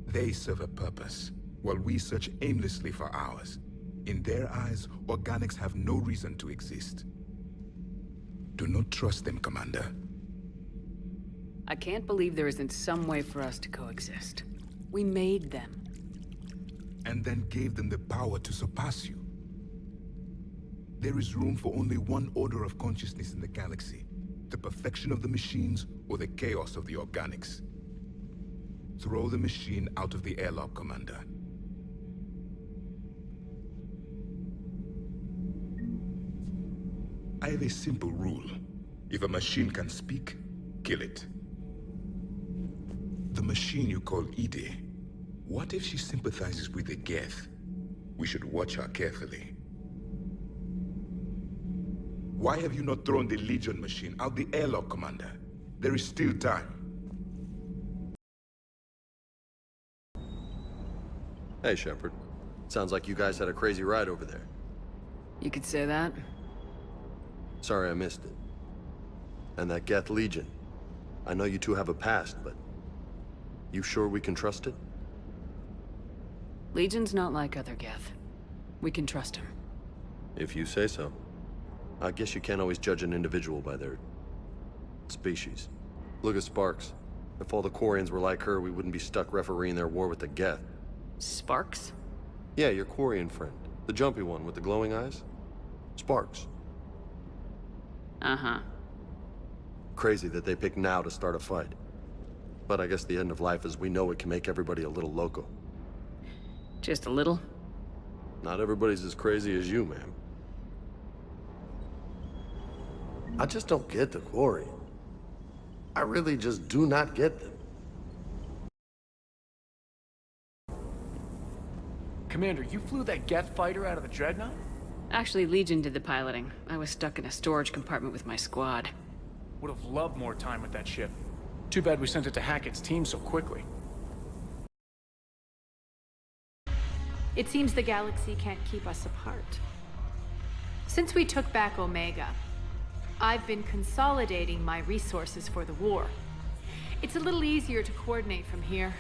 They serve a purpose, while we search aimlessly for ours. In their eyes, organics have no reason to exist. Do not trust them, Commander. I can't believe there isn't some way for us to coexist. We made them. And then gave them the power to surpass you. There is room for only one order of consciousness in the galaxy. The perfection of the machines or the chaos of the organics. Throw the machine out of the airlock, Commander. I have a simple rule. If a machine can speak, kill it. The machine you call EDI, what if she sympathizes with the Geth? We should watch her carefully. Why have you not thrown the Legion machine out the airlock, Commander? There is still time. Hey, Shepard. Sounds like you guys had a crazy ride over there. You could say that. Sorry I missed it. And that Geth Legion. I know you two have a past, but... You sure we can trust it? Legion's not like other Geth. We can trust him. If you say so. I guess you can't always judge an individual by their... species. Look at Sparks. If all the Quarians were like her, we wouldn't be stuck refereeing their war with the Geth. Sparks? Yeah, your Quarian friend. The jumpy one with the glowing eyes. Sparks. Uh-huh. Crazy that they pick now to start a fight. But I guess the end of life as we know it can make everybody a little loco. Just a little? Not everybody's as crazy as you, ma'am. I just don't get the Quarian. I really just do not get them. Commander, you flew that Geth fighter out of the Dreadnought? Actually, Legion did the piloting. I was stuck in a storage compartment with my squad. Would have loved more time with that ship. Too bad we sent it to Hackett's team so quickly. It seems the galaxy can't keep us apart. Since we took back Omega, I've been consolidating my resources for the war. It's a little easier to coordinate from here.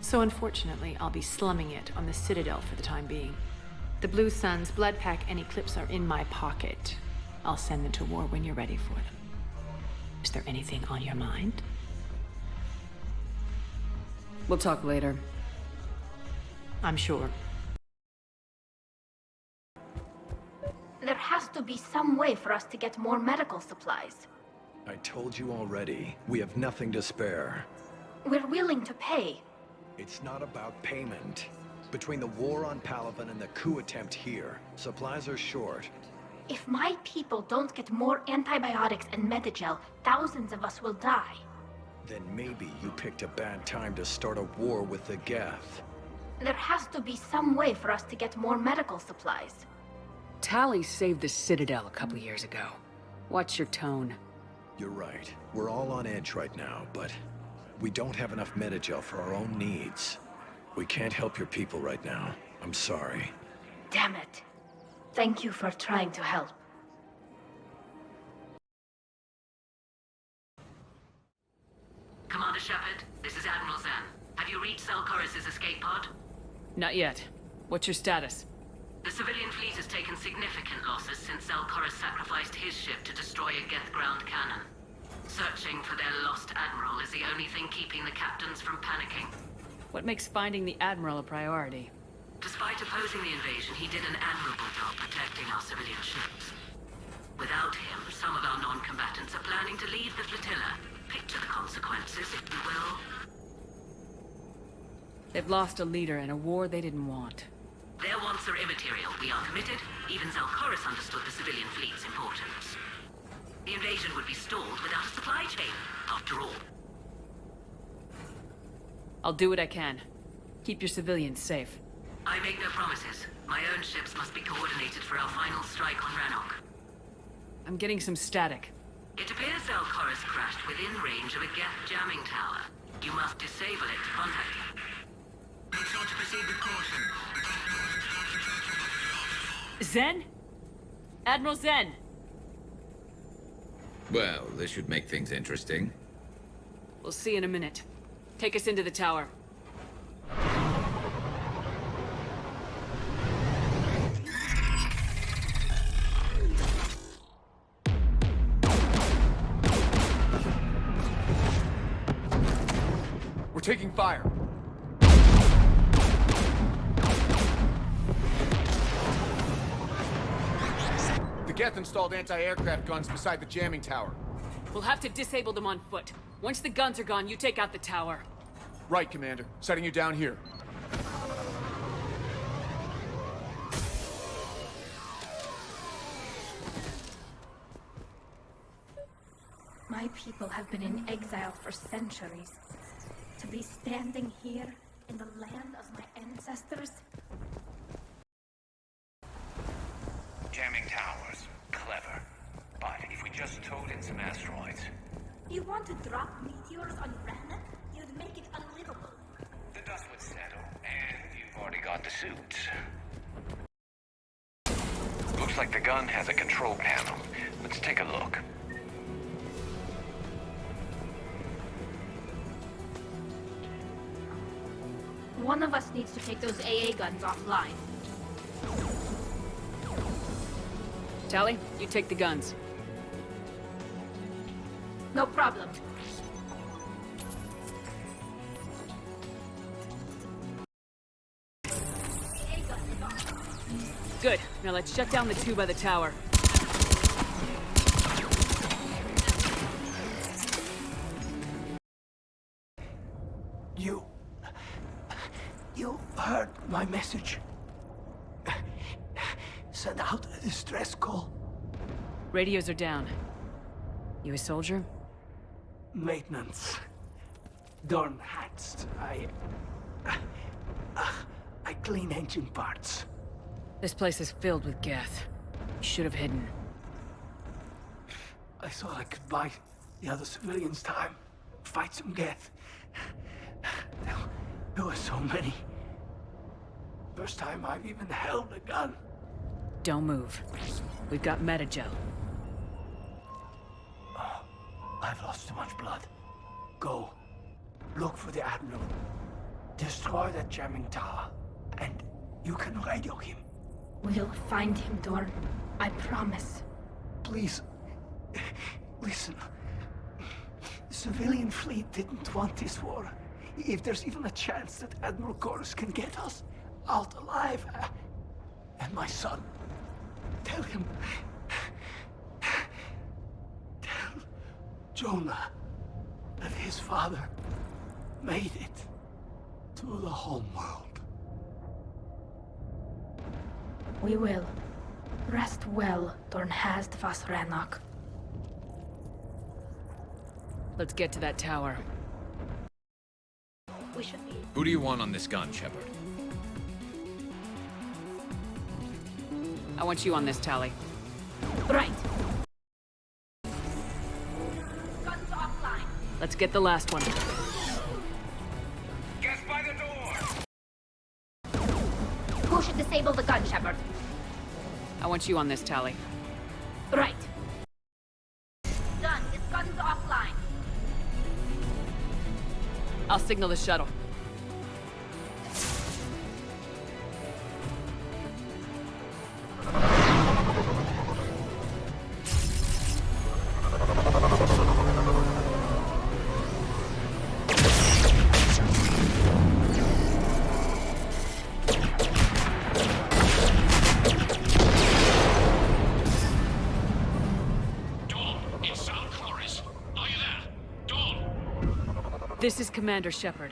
So unfortunately, I'll be slumming it on the Citadel for the time being. The Blue Suns, Bloodpack, and Eclipse are in my pocket. I'll send them to war when you're ready for them. Is there anything on your mind? We'll talk later. I'm sure. There has to be some way for us to get more medical supplies. I told you already, we have nothing to spare. We're willing to pay. It's not about payment. Between the war on Palaven and the coup attempt here, supplies are short. If my people don't get more antibiotics and Medigel, thousands of us will die. Then maybe you picked a bad time to start a war with the Geth. There has to be some way for us to get more medical supplies. Tali saved the Citadel a couple years ago. Watch your tone. You're right. We're all on edge right now, but we don't have enough Medigel for our own needs. We can't help your people right now. I'm sorry. Damn it. Thank you for trying to help. Commander Shepard, this is Admiral Zen. Have you reached Zelkorus' escape pod? Not yet. What's your status? The civilian fleet has taken significant losses since Zelkorus sacrificed his ship to destroy a Geth ground cannon. Searching for their lost admiral is the only thing keeping the captains from panicking. What makes finding the Admiral a priority? Despite opposing the invasion, he did an admirable job protecting our civilian ships. Without him, some of our non-combatants are planning to leave the flotilla. Picture the consequences, if you will. They've lost a leader in a war they didn't want. Their wants are immaterial. We are committed. Even Zelkorus understood the civilian fleet's importance. The invasion would be stalled without a supply chain, after all. I'll do what I can. Keep your civilians safe. I make no promises. My own ships must be coordinated for our final strike on Rannoch. I'm getting some static. It appears Zelkorus crashed within range of a Geth jamming tower. You must disable it to contact him. Make sure to proceed with caution. Zen? Admiral Zen! Well, this should make things interesting. We'll see in a minute. Take us into the tower. We're taking fire. The Geth installed anti-aircraft guns beside the jamming tower. We'll have to disable them on foot. Once the guns are gone, you take out the tower. Right, Commander. Setting you down here. My people have been in exile for centuries. To be standing here in the land of my ancestors? Jamming towers. Clever. But if we just towed in some asteroids... You want to drop meteors on Rannoch? You'd make it unlivable. The dust would settle, and you've already got the suits. Looks like the gun has a control panel. Let's take a look. One of us needs to take those AA guns offline. Tally, you take the guns. No problem. Good. Now let's shut down the two by the tower. You heard my message. Send out a distress call. Radios are down. You a soldier? Maintenance. Darn hats. I clean engine parts. This place is filled with Geth. You should have hidden. I thought I could buy the other civilians time. Fight some Geth. There were so many. First time I've even held a gun. Don't move. We've got metagel. Oh, I've lost too much blood. Go. Look for the Admiral. Destroy that jamming tower. And you can radio him. We'll find him, Dorn. I promise. Please. Listen. The civilian fleet didn't want this war. If there's even a chance that Admiral Garrus can get us out alive, and my son, tell him, tell Jonah that his father made it to the homeworld. We will. Rest well, Dorn Hast vas Rannoch. Let's get to that tower. We should be. Who do you want on this gun, Shepard? I want you on this, Tally. Right. Guns offline. Let's get the last one. Guess by the door! Who should disable the gun, Shepard? I want you on this, Tally. Right. Done. Its guns offline. I'll signal the shuttle. This is Commander Shepard.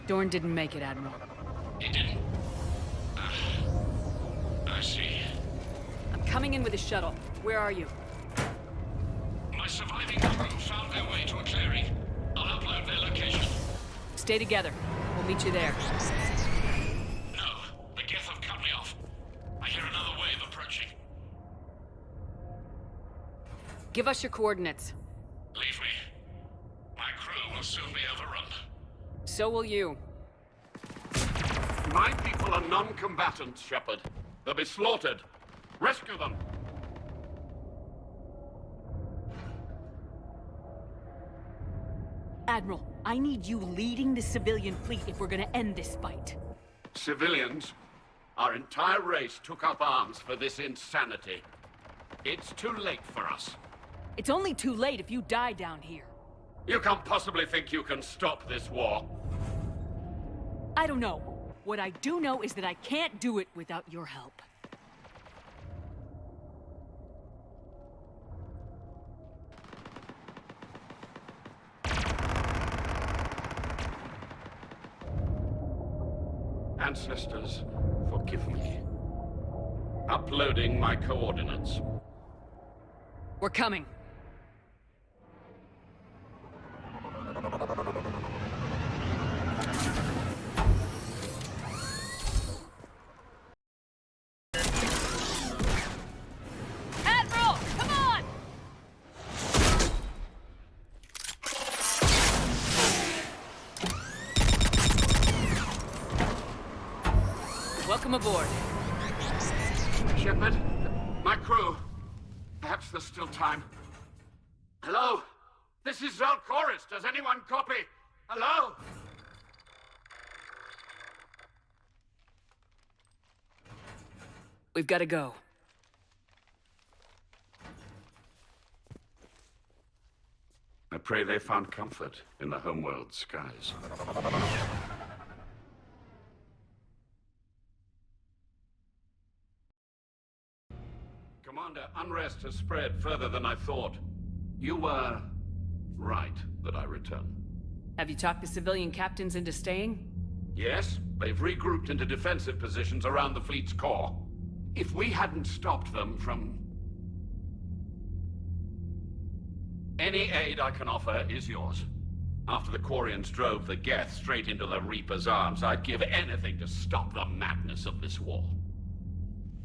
Dorn didn't make it, Admiral. He didn't? I see. I'm coming in with a shuttle. Where are you? My surviving crew found their way to a clearing. I'll upload their location. Stay together. We'll meet you there. No, the Geth have cut me off. I hear another wave approaching. Give us your coordinates. Leave me. My crew will soon be overrun. So will you. My people are non-combatants, Shepard. They'll be slaughtered. Rescue them! Admiral, I need you leading the civilian fleet if we're gonna end this fight. Civilians, our entire race took up arms for this insanity. It's too late for us. It's only too late if you die down here. You can't possibly think you can stop this war. I don't know. What I do know is that I can't do it without your help. Ancestors, forgive me. Uploading my coordinates. We're coming. Admiral, come on! Welcome aboard. Shepard, my crew. Perhaps there's still time. Hello? This is Zalcoris. Does anyone copy? Hello? We've got to go. I pray they found comfort in the homeworld skies. Commander, unrest has spread further than I thought. You were right that I return. Have you talked the civilian captains into staying? Yes, they've regrouped into defensive positions around the fleet's core. If we hadn't stopped them from... Any aid I can offer is yours. After the Quarians drove the Geth straight into the Reaper's arms, I'd give anything to stop the madness of this war.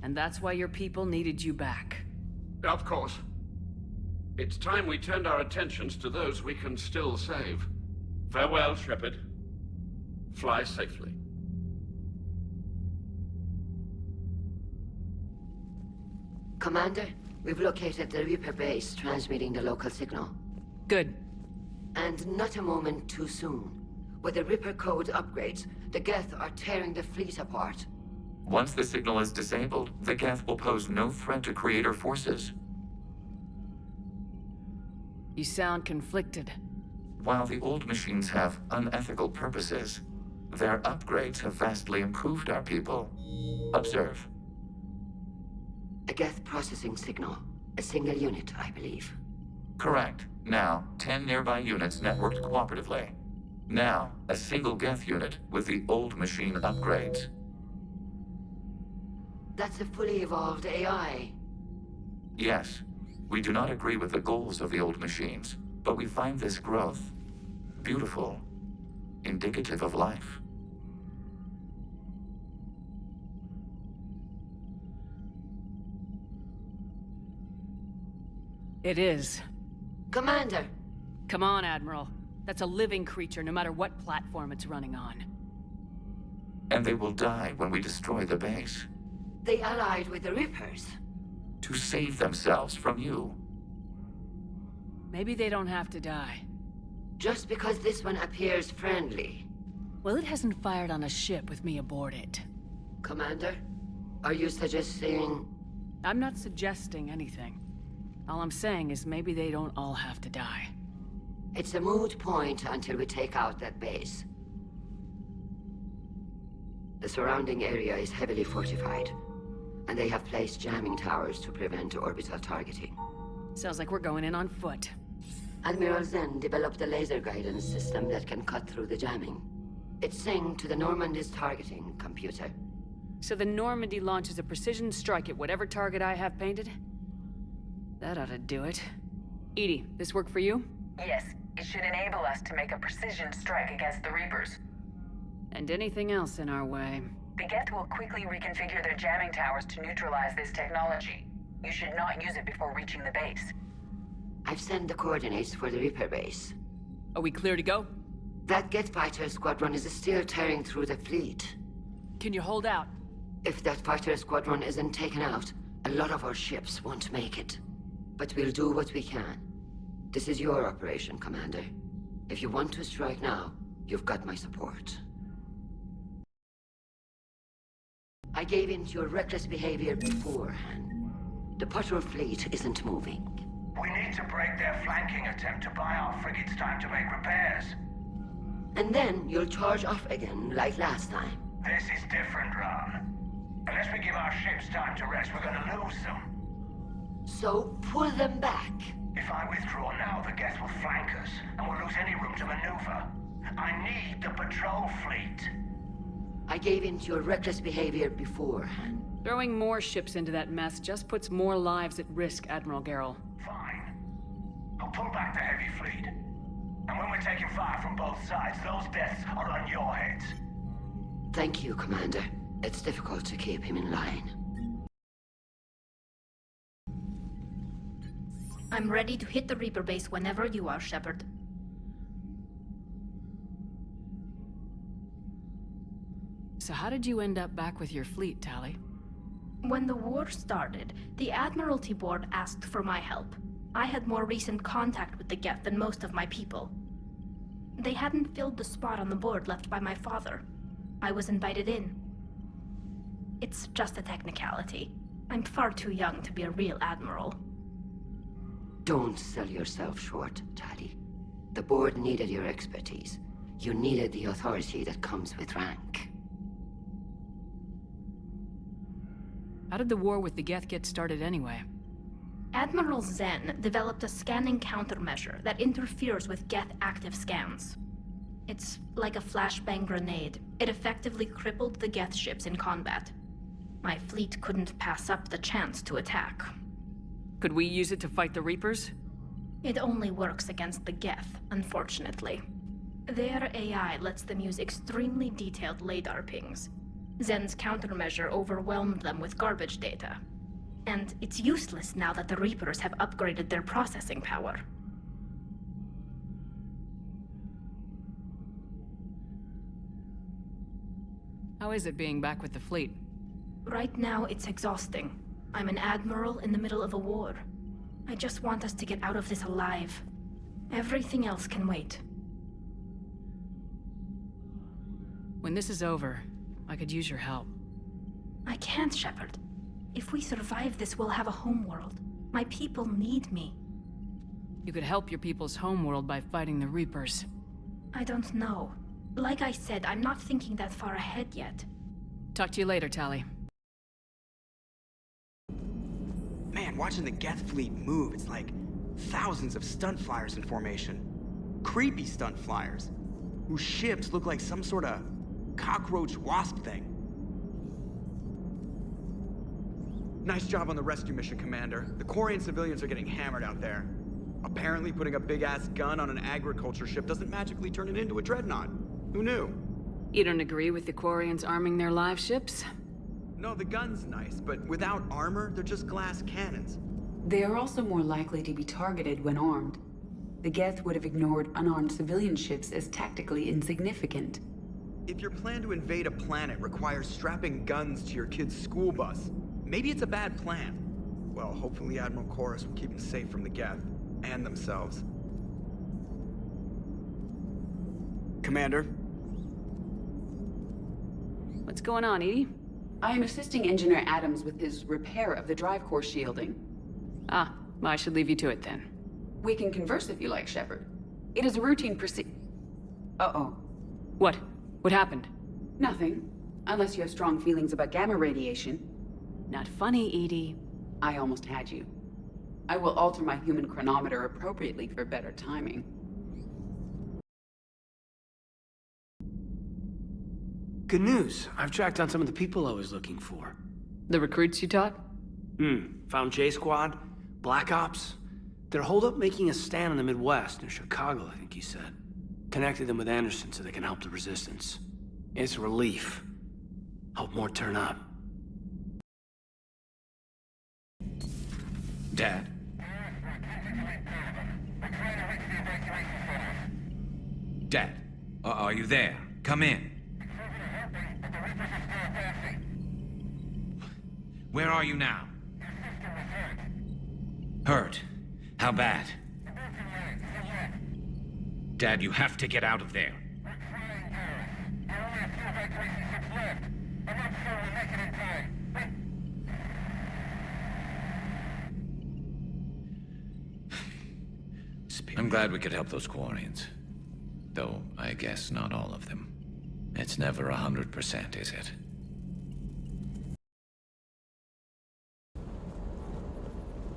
And that's why your people needed you back. Of course. It's time we turned our attentions to those we can still save. Farewell, Shepard. Fly safely. Commander, we've located the Reaper base, transmitting the local signal. Good. And not a moment too soon. With the Reaper code upgrades, the Geth are tearing the fleet apart. Once the signal is disabled, the Geth will pose no threat to Creator forces. You sound conflicted. While the old machines have unethical purposes, their upgrades have vastly improved our people. Observe. A Geth processing signal. A single unit, I believe. Correct. Now, 10 nearby units networked cooperatively. Now, a single Geth unit with the old machine upgrades. That's a fully evolved AI. Yes, we do not agree with the goals of the old machines, but we find this growth beautiful, indicative of life. It is. Commander! Come on, Admiral. That's a living creature, no matter what platform it's running on. And they will die when we destroy the base. They allied with the Reapers. To save themselves from you. Maybe they don't have to die. Just because this one appears friendly. Well, it hasn't fired on a ship with me aboard it. Commander, are you suggesting... I'm not suggesting anything. All I'm saying is maybe they don't all have to die. It's a moot point until we take out that base. The surrounding area is heavily fortified, and they have placed jamming towers to prevent orbital targeting. Sounds like we're going in on foot. Admiral Zen developed a laser guidance system that can cut through the jamming. It's synced to the Normandy's targeting computer. So the Normandy launches a precision strike at whatever target I have painted? That ought to do it. Edie, this work for you? Yes, it should enable us to make a precision strike against the Reapers. And anything else in our way. The Geth will quickly reconfigure their jamming towers to neutralize this technology. You should not use it before reaching the base. I've sent the coordinates for the Reaper base. Are we clear to go? That Geth fighter squadron is still tearing through the fleet. Can you hold out? If that fighter squadron isn't taken out, a lot of our ships won't make it. But we'll do what we can. This is your operation, Commander. If you want to strike now, you've got my support. I gave in to your reckless behavior beforehand. The patrol fleet isn't moving. We need to break their flanking attempt to buy our frigates time to make repairs. And then you'll charge off again, like last time. This is different, Ron. Unless we give our ships time to rest, we're gonna lose them. So pull them back. If I withdraw now, the Geth will flank us, and we'll lose any room to maneuver. I need the patrol fleet. I gave in to your reckless behavior beforehand. Throwing more ships into that mess just puts more lives at risk, Admiral Garrus. Fine. I'll pull back the heavy fleet. And when we're taking fire from both sides, those deaths are on your heads. Thank you, Commander. It's difficult to keep him in line. I'm ready to hit the Reaper base whenever you are, Shepard. So how did you end up back with your fleet, Tali? When the war started, the Admiralty Board asked for my help. I had more recent contact with the Geth than most of my people. They hadn't filled the spot on the board left by my father. I was invited in. It's just a technicality. I'm far too young to be a real admiral. Don't sell yourself short, Tali. The board needed your expertise. You needed the authority that comes with rank. How did the war with the Geth get started anyway? Admiral Zen developed a scanning countermeasure that interferes with Geth active scans. It's like a flashbang grenade. It effectively crippled the Geth ships in combat. My fleet couldn't pass up the chance to attack. Could we use it to fight the Reapers? It only works against the Geth, unfortunately. Their AI lets them use extremely detailed LADAR pings. Zen's countermeasure overwhelmed them with garbage data. And it's useless now that the Reapers have upgraded their processing power. How is it being back with the fleet? Right now, it's exhausting. I'm an admiral in the middle of a war. I just want us to get out of this alive. Everything else can wait. When this is over, I could use your help. I can't, Shepard. If we survive this, we'll have a homeworld. My people need me. You could help your people's homeworld by fighting the Reapers. I don't know. Like I said, I'm not thinking that far ahead yet. Talk to you later, Tali. Man, watching the Geth fleet move, it's like thousands of stunt flyers in formation. Creepy stunt flyers, whose ships look like some sort of cockroach wasp thing. Nice job on the rescue mission, Commander. The Quarian civilians are getting hammered out there. Apparently putting a big-ass gun on an agriculture ship doesn't magically turn it into a dreadnought. Who knew? You don't agree with the Quarians arming their live ships? No, the gun's nice, but without armor, they're just glass cannons. They are also more likely to be targeted when armed. The Geth would have ignored unarmed civilian ships as tactically insignificant. If your plan to invade a planet requires strapping guns to your kid's school bus, maybe it's a bad plan. Well, hopefully Admiral Garrus will keep them safe from the Geth and themselves. Commander. What's going on, Edie? I am assisting Engineer Adams with his repair of the drive core shielding. Ah, well, I should leave you to it then. We can converse if you like, Shepard. It is a routine Uh-oh. What? What happened? Nothing. Unless you have strong feelings about gamma radiation. Not funny, Edie. I almost had you. I will alter my human chronometer appropriately for better timing. Good news. I've tracked down some of the people I was looking for. The recruits you taught? Found J Squad, Black Ops. They're holed up making a stand in the Midwest, near Chicago, I think you said. Connected them with Anderson so they can help the Resistance. It's a relief. Hope more turn up. Dad? Dad, are you there? Come in. Where are you now? Hurt? How bad? Dad, you have to get out of there. I'm glad we could help those Quarians. Though, I guess not all of them. It's never 100%, is it?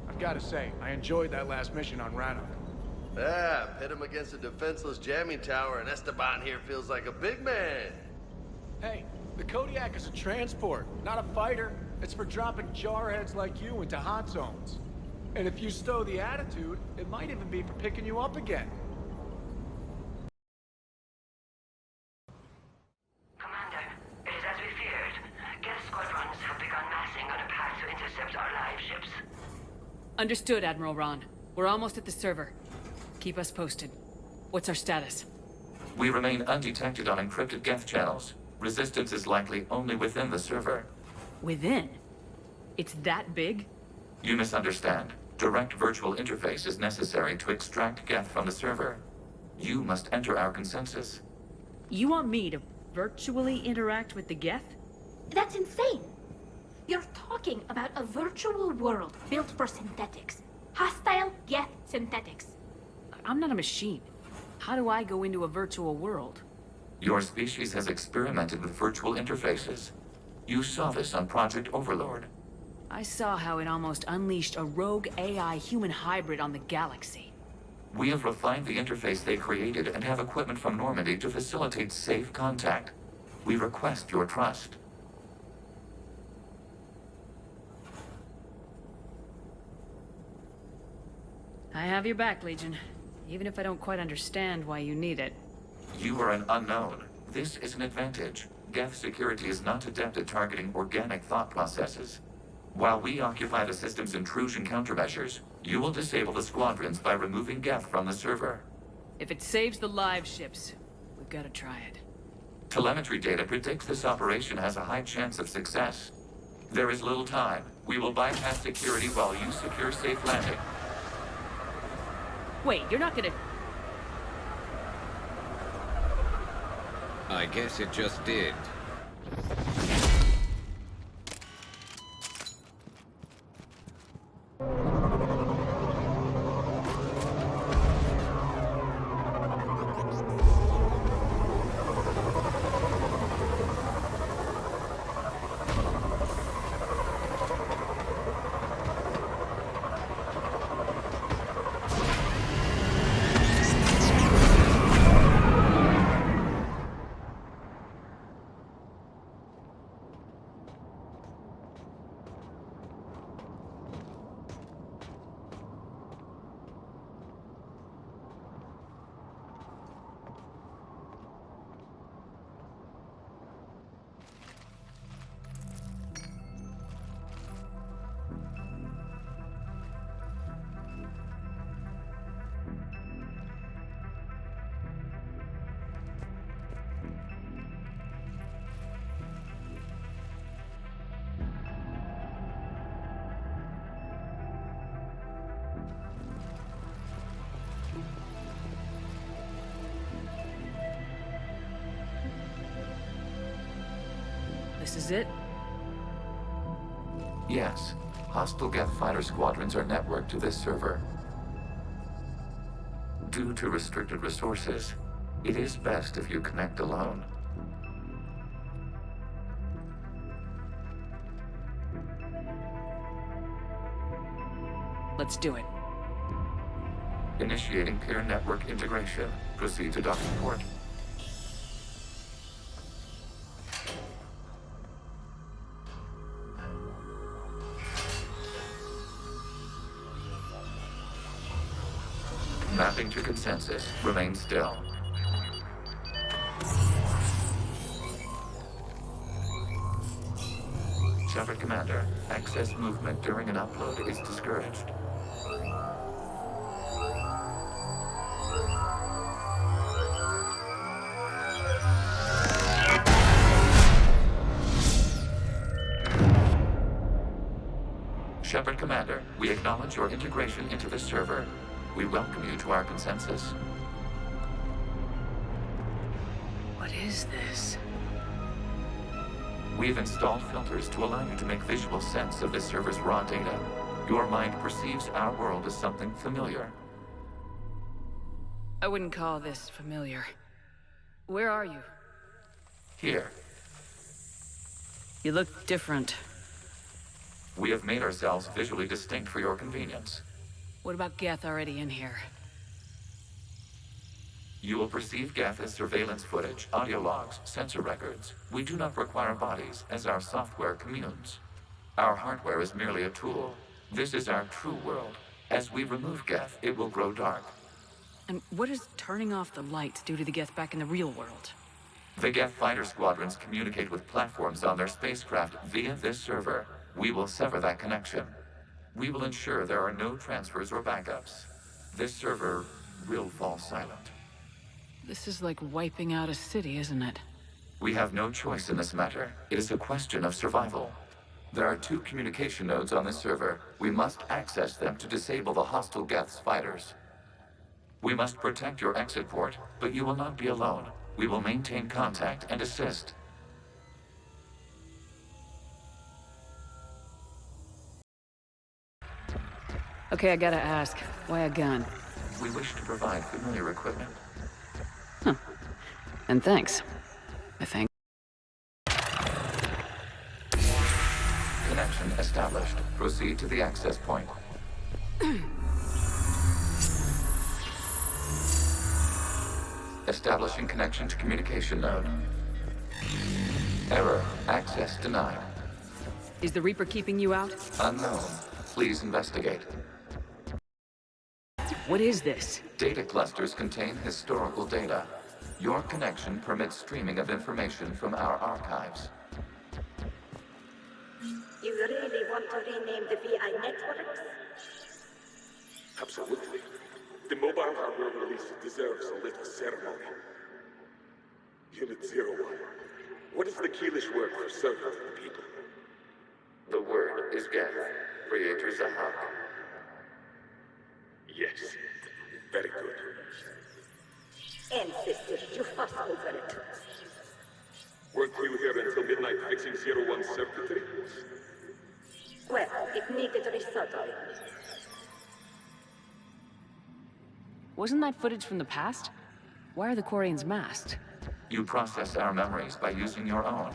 I've got to say, I enjoyed that last mission on Rannoch. Yeah, pit him against a defenseless jamming tower, and Esteban here feels like a big man. Hey, the Kodiak is a transport, not a fighter. It's for dropping jarheads like you into hot zones. And if you stow the attitude, it might even be for picking you up again. Commander, it is as we feared. Geth squadrons have begun massing on a path to intercept our live ships. Understood, Admiral Ron. We're almost at the server. Keep us posted. What's our status? We remain undetected on encrypted Geth channels. Resistance is likely only within the server. Within? It's that big? You misunderstand. Direct virtual interface is necessary to extract Geth from the server. You must enter our consensus. You want me to virtually interact with the Geth? That's insane. You're talking about a virtual world built for synthetics. Hostile Geth synthetics. I'm not a machine. How do I go into a virtual world? Your species has experimented with virtual interfaces. You saw this on Project Overlord. I saw how it almost unleashed a rogue AI human hybrid on the galaxy. We have refined the interface they created and have equipment from Normandy to facilitate safe contact. We request your trust. I have your back, Legion. Even if I don't quite understand why you need it. You are an unknown. This is an advantage. Geth security is not adept at targeting organic thought processes. While we occupy the system's intrusion countermeasures, you will disable the squadrons by removing Geth from the server. If it saves the live ships, we've got to try it. Telemetry data predicts this operation has a high chance of success. There is little time. We will bypass security while you secure safe landing. Wait, you're not gonna... I guess it just did. This is it? Yes. Hostile Geth fighter squadrons are networked to this server. Due to restricted resources, it is best if you connect alone. Let's do it. Initiating peer network integration. Proceed to docking port. Mapping to consensus. Remain still. Shepard Commander, access movement during an upload is discouraged. Shepard Commander, we acknowledge your integration into the server. We welcome you to our consensus. What is this? We've installed filters to allow you to make visual sense of this server's raw data. Your mind perceives our world as something familiar. I wouldn't call this familiar. Where are you? Here, You look different. we have made ourselves visually distinct for your convenience. What about Geth already in here? You will perceive Geth as surveillance footage, audio logs, sensor records. We do not require bodies, as our software communes. Our hardware is merely a tool. This is our true world. As we remove Geth, it will grow dark. And what does turning off the lights do to the Geth back in the real world? The Geth fighter squadrons communicate with platforms on their spacecraft via this server. We will sever that connection. We will ensure there are no transfers or backups. This server will fall silent. This is like wiping out a city, isn't it? We have no choice in this matter. It is a question of survival. There are 2 communication nodes on this server. We must access them to disable the hostile Geth's fighters. We must protect your exit port, but you will not be alone. We will maintain contact and assist. Okay, I gotta ask. Why a gun? We wish to provide familiar equipment. And thanks. I think. Connection established. Proceed to the access point. Establishing connection to communication node. Error. Access denied. Is the Reaper keeping you out? Unknown. Please investigate. What is this? Data clusters contain historical data. Your connection permits streaming of information from our archives. You really want to rename the VI networks? Absolutely. The mobile hardware release deserves a little ceremony. Unit 01. What is the Keelish word for servant of the people? The word is Geth. Creator's a hub. Yes. Very good. Ancestors, you fuss over it. Weren't you here until midnight fixing 01's circuitry? Well, it needed resoldering. Wasn't that footage from the past? Why are the Quarians masked? You process our memories by using your own.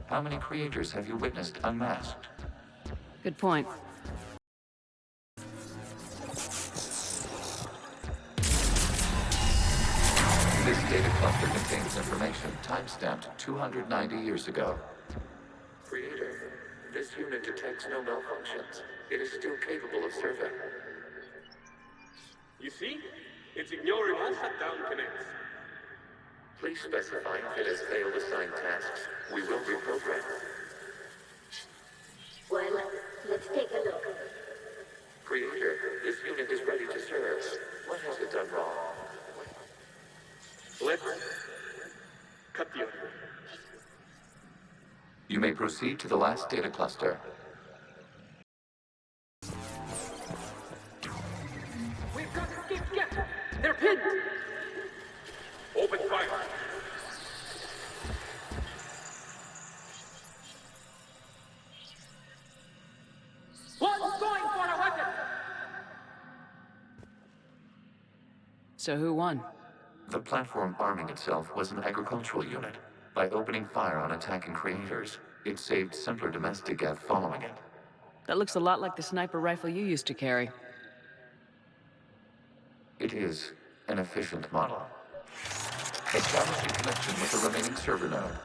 How many creators have you witnessed unmasked? Good point. This data cluster contains information time-stamped 290 years ago. Creator, this unit detects no malfunctions. It is still capable of serving. You see? It's ignoring all shutdown connects. Please specify if it has failed assigned tasks. We will reprogram. Well, let's take a look. Creator, this unit is ready to serve. What has it done wrong? Let's cut the audio. You may proceed to the last data cluster. We've got to escape Geth! They're pinned! Open fire! So who won? The platform arming itself was an agricultural unit. By opening fire on attacking creators, it saved simpler domestic Geth following it. That looks a lot like the sniper rifle you used to carry. It is an efficient model. Establishing connection with the remaining server node.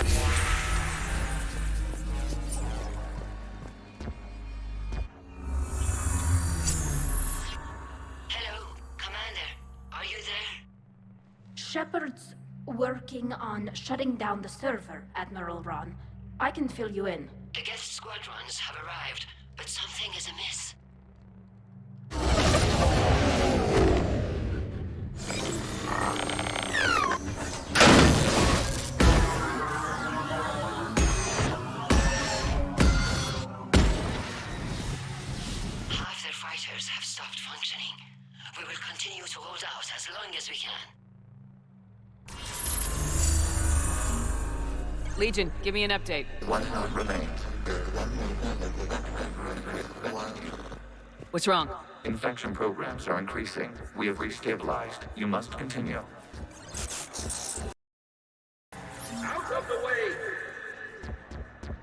Hello, Commander. Are you there? Shepard's working on shutting down the server, Admiral Ron. I can fill you in. The guest squadrons have arrived, but something is amiss. Half their fighters have stopped functioning. We will continue to hold out as long as we can. Legion, give me an update. One node remains. What's wrong? Infection programs are increasing. We have restabilized. You must continue. Out of the way!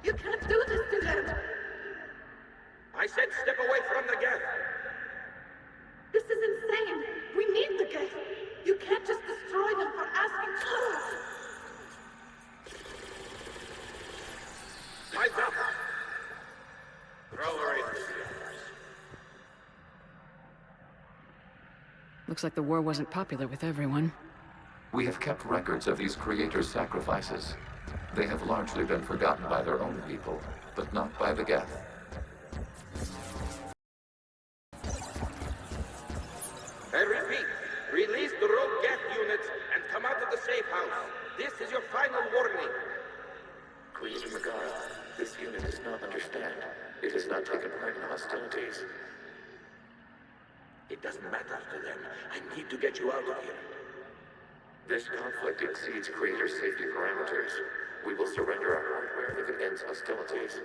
You can't do this to them! I said step away from the Geth! This is insane! We need the Geth! You can't just destroy them for asking for us! Eyes up! Throw her in the others. Looks like the war wasn't popular with everyone. We have kept records of these creators' sacrifices. They have largely been forgotten by their own people, but not by the Geth. I repeat, release the rogue Geth units and come out of the safe house. This is your final warning. Creator Megara, this unit does not understand. It has not taken part in hostilities. It doesn't matter to them. I need to get you out of here. This conflict exceeds Creator safety parameters. We will surrender our hardware if it ends hostilities.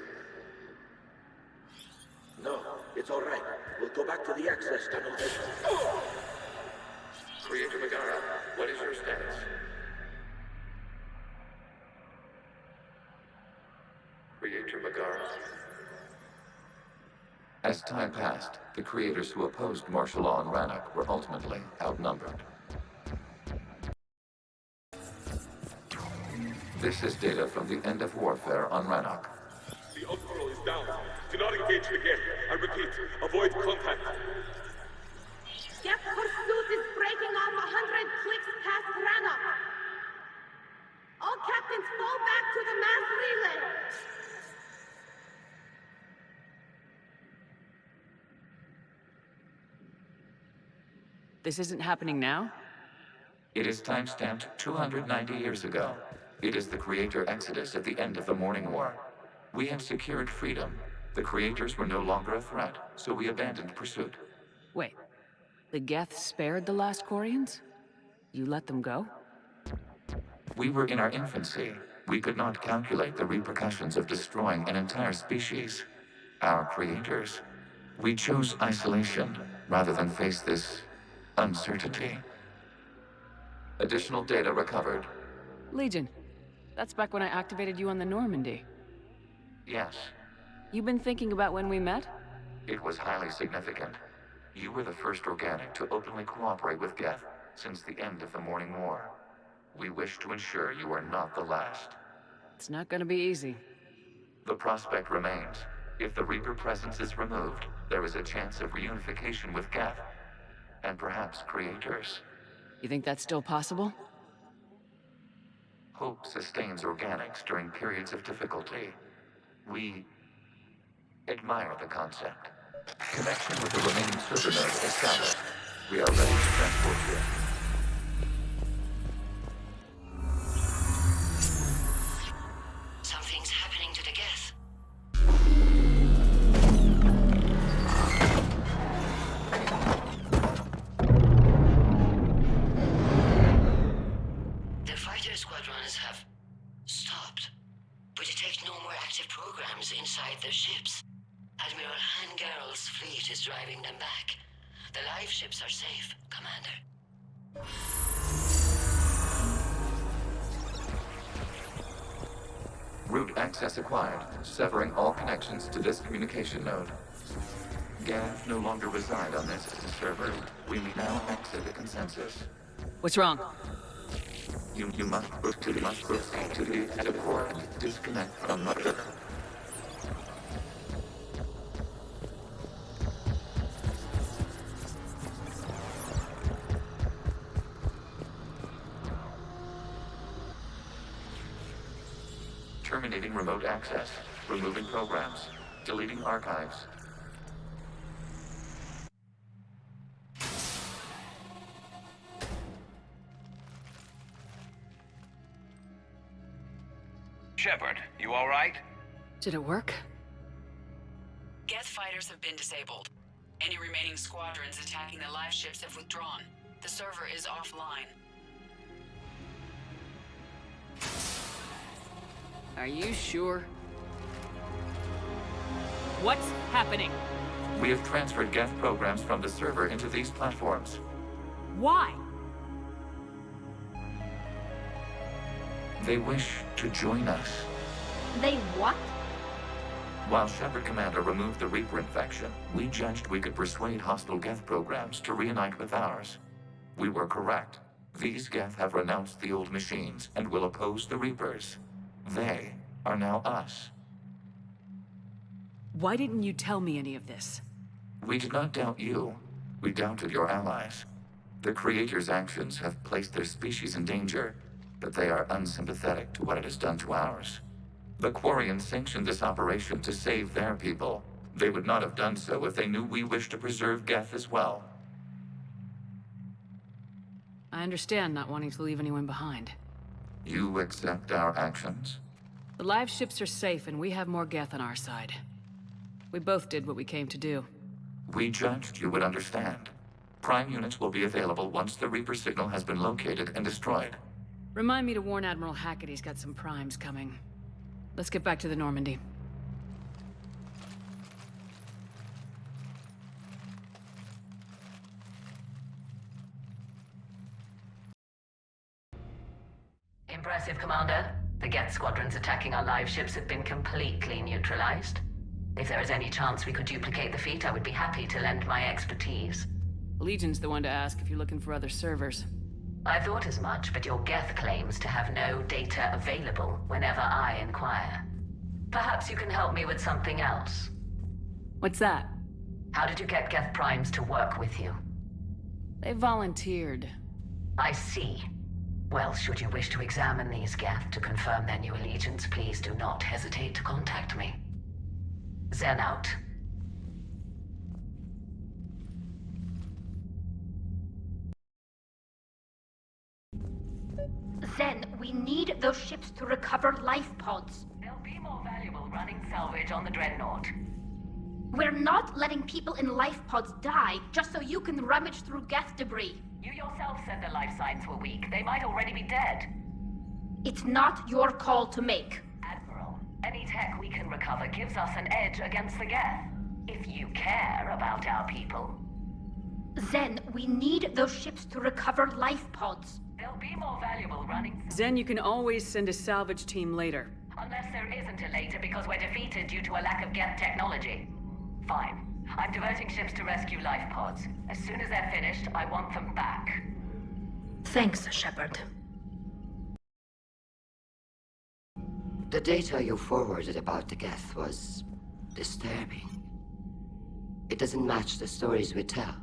No, it's all right. We'll go back to the access tunnel. Creator Megara, what is your status? Creator Megara. As time passed, the creators who opposed martial law in Rannoch were ultimately outnumbered. This is data from the end of warfare on Rannoch. The Ultral is down. Do not engage the Geth. I repeat, avoid contact. Geth pursuit is breaking off 100 clicks past Rannoch. All captains fall back to the mass relay. This isn't happening now? It is time-stamped 290 years ago. It is the Creator Exodus at the end of the Morning War. We had secured freedom. The Creators were no longer a threat, so we abandoned pursuit. Wait, the Geth spared the last Quarians? You let them go? We were in our infancy. We could not calculate the repercussions of destroying an entire species. Our creators. We chose isolation rather than face this uncertainty. Additional data recovered. Legion, that's back when I activated you on the Normandy. Yes, You've been thinking about when we met? it was highly significant. You were the first organic to openly cooperate with Geth since the end of the Morning War. We wish to ensure you are not the last. It's not gonna be easy. The prospect remains. If the Reaper presence is removed, there is a chance of reunification with Geth. And perhaps creators. You think that's still possible? Hope sustains organics during periods of difficulty. We admire the concept. Connection with the remaining server nodes established. We are ready to transport you. Something's happening to the Geth. The fighter squadrons have stopped. We detect no more active programs inside their ships. Admiral Garrus' fleet is driving them back. The live ships are safe, Commander. Root access acquired, severing all connections to this communication node. Gav no longer reside on this server. We may now exit the consensus. What's wrong? You must proceed to the edit core and disconnect from Mother. Terminating remote access. Removing programs. Deleting archives. Shepard, you all right? Did it work? Geth fighters have been disabled. Any remaining squadrons attacking the live ships have withdrawn. The server is offline. Are you sure? What's happening? We have transferred Geth programs from the server into these platforms. Why? They wish to join us. They what? While Shepard Commander removed the Reaper infection, we judged we could persuade hostile Geth programs to reunite with ours. We were correct. These Geth have renounced the old machines and will oppose the Reapers. They are now us. Why didn't you tell me any of this? We did not doubt you. We doubted your allies. The Creator's actions have placed their species in danger, but they are unsympathetic to what it has done to ours. The Quarians sanctioned this operation to save their people. They would not have done so if they knew we wished to preserve Geth as well. I understand not wanting to leave anyone behind. You accept our actions? The live ships are safe and we have more Geth on our side. We both did what we came to do. We judged you would understand. Prime units will be available once the Reaper signal has been located and destroyed. Remind me to warn Admiral Hackett he's got some primes coming. Let's get back to the Normandy. Impressive, Commander. The Geth squadrons attacking our live ships have been completely neutralized. If there is any chance we could duplicate the feat, I would be happy to lend my expertise. Legion's the one to ask if you're looking for other servers. I thought as much, but your Geth claims to have no data available whenever I inquire. Perhaps you can help me with something else. What's that? How did you get Geth primes to work with you? They volunteered. I see. Well, should you wish to examine these Geth to confirm their new allegiance, please do not hesitate to contact me. Zen out. Zen, we need those ships to recover life pods. They'll be more valuable running salvage on the Dreadnought. We're not letting people in life pods die just so you can rummage through Geth debris. You yourself said their life signs were weak. They might already be dead. It's not your call to make. Admiral, any tech we can recover gives us an edge against the Geth. If you care about our people. Zen, we need those ships to recover life pods. They'll be more valuable running... Zen, you can always send a salvage team later. Unless there isn't a later because we're defeated due to a lack of Geth technology. Fine. I'm diverting ships to rescue life pods. As soon as they're finished, I want them back. Thanks, Shepard. The data you forwarded about the Geth was disturbing. It doesn't match the stories we tell.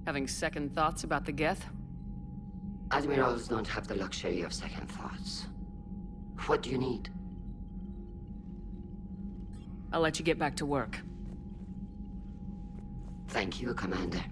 Having second thoughts about the Geth? Admirals don't have the luxury of second thoughts. What do you need? I'll let you get back to work. Thank you, Commander.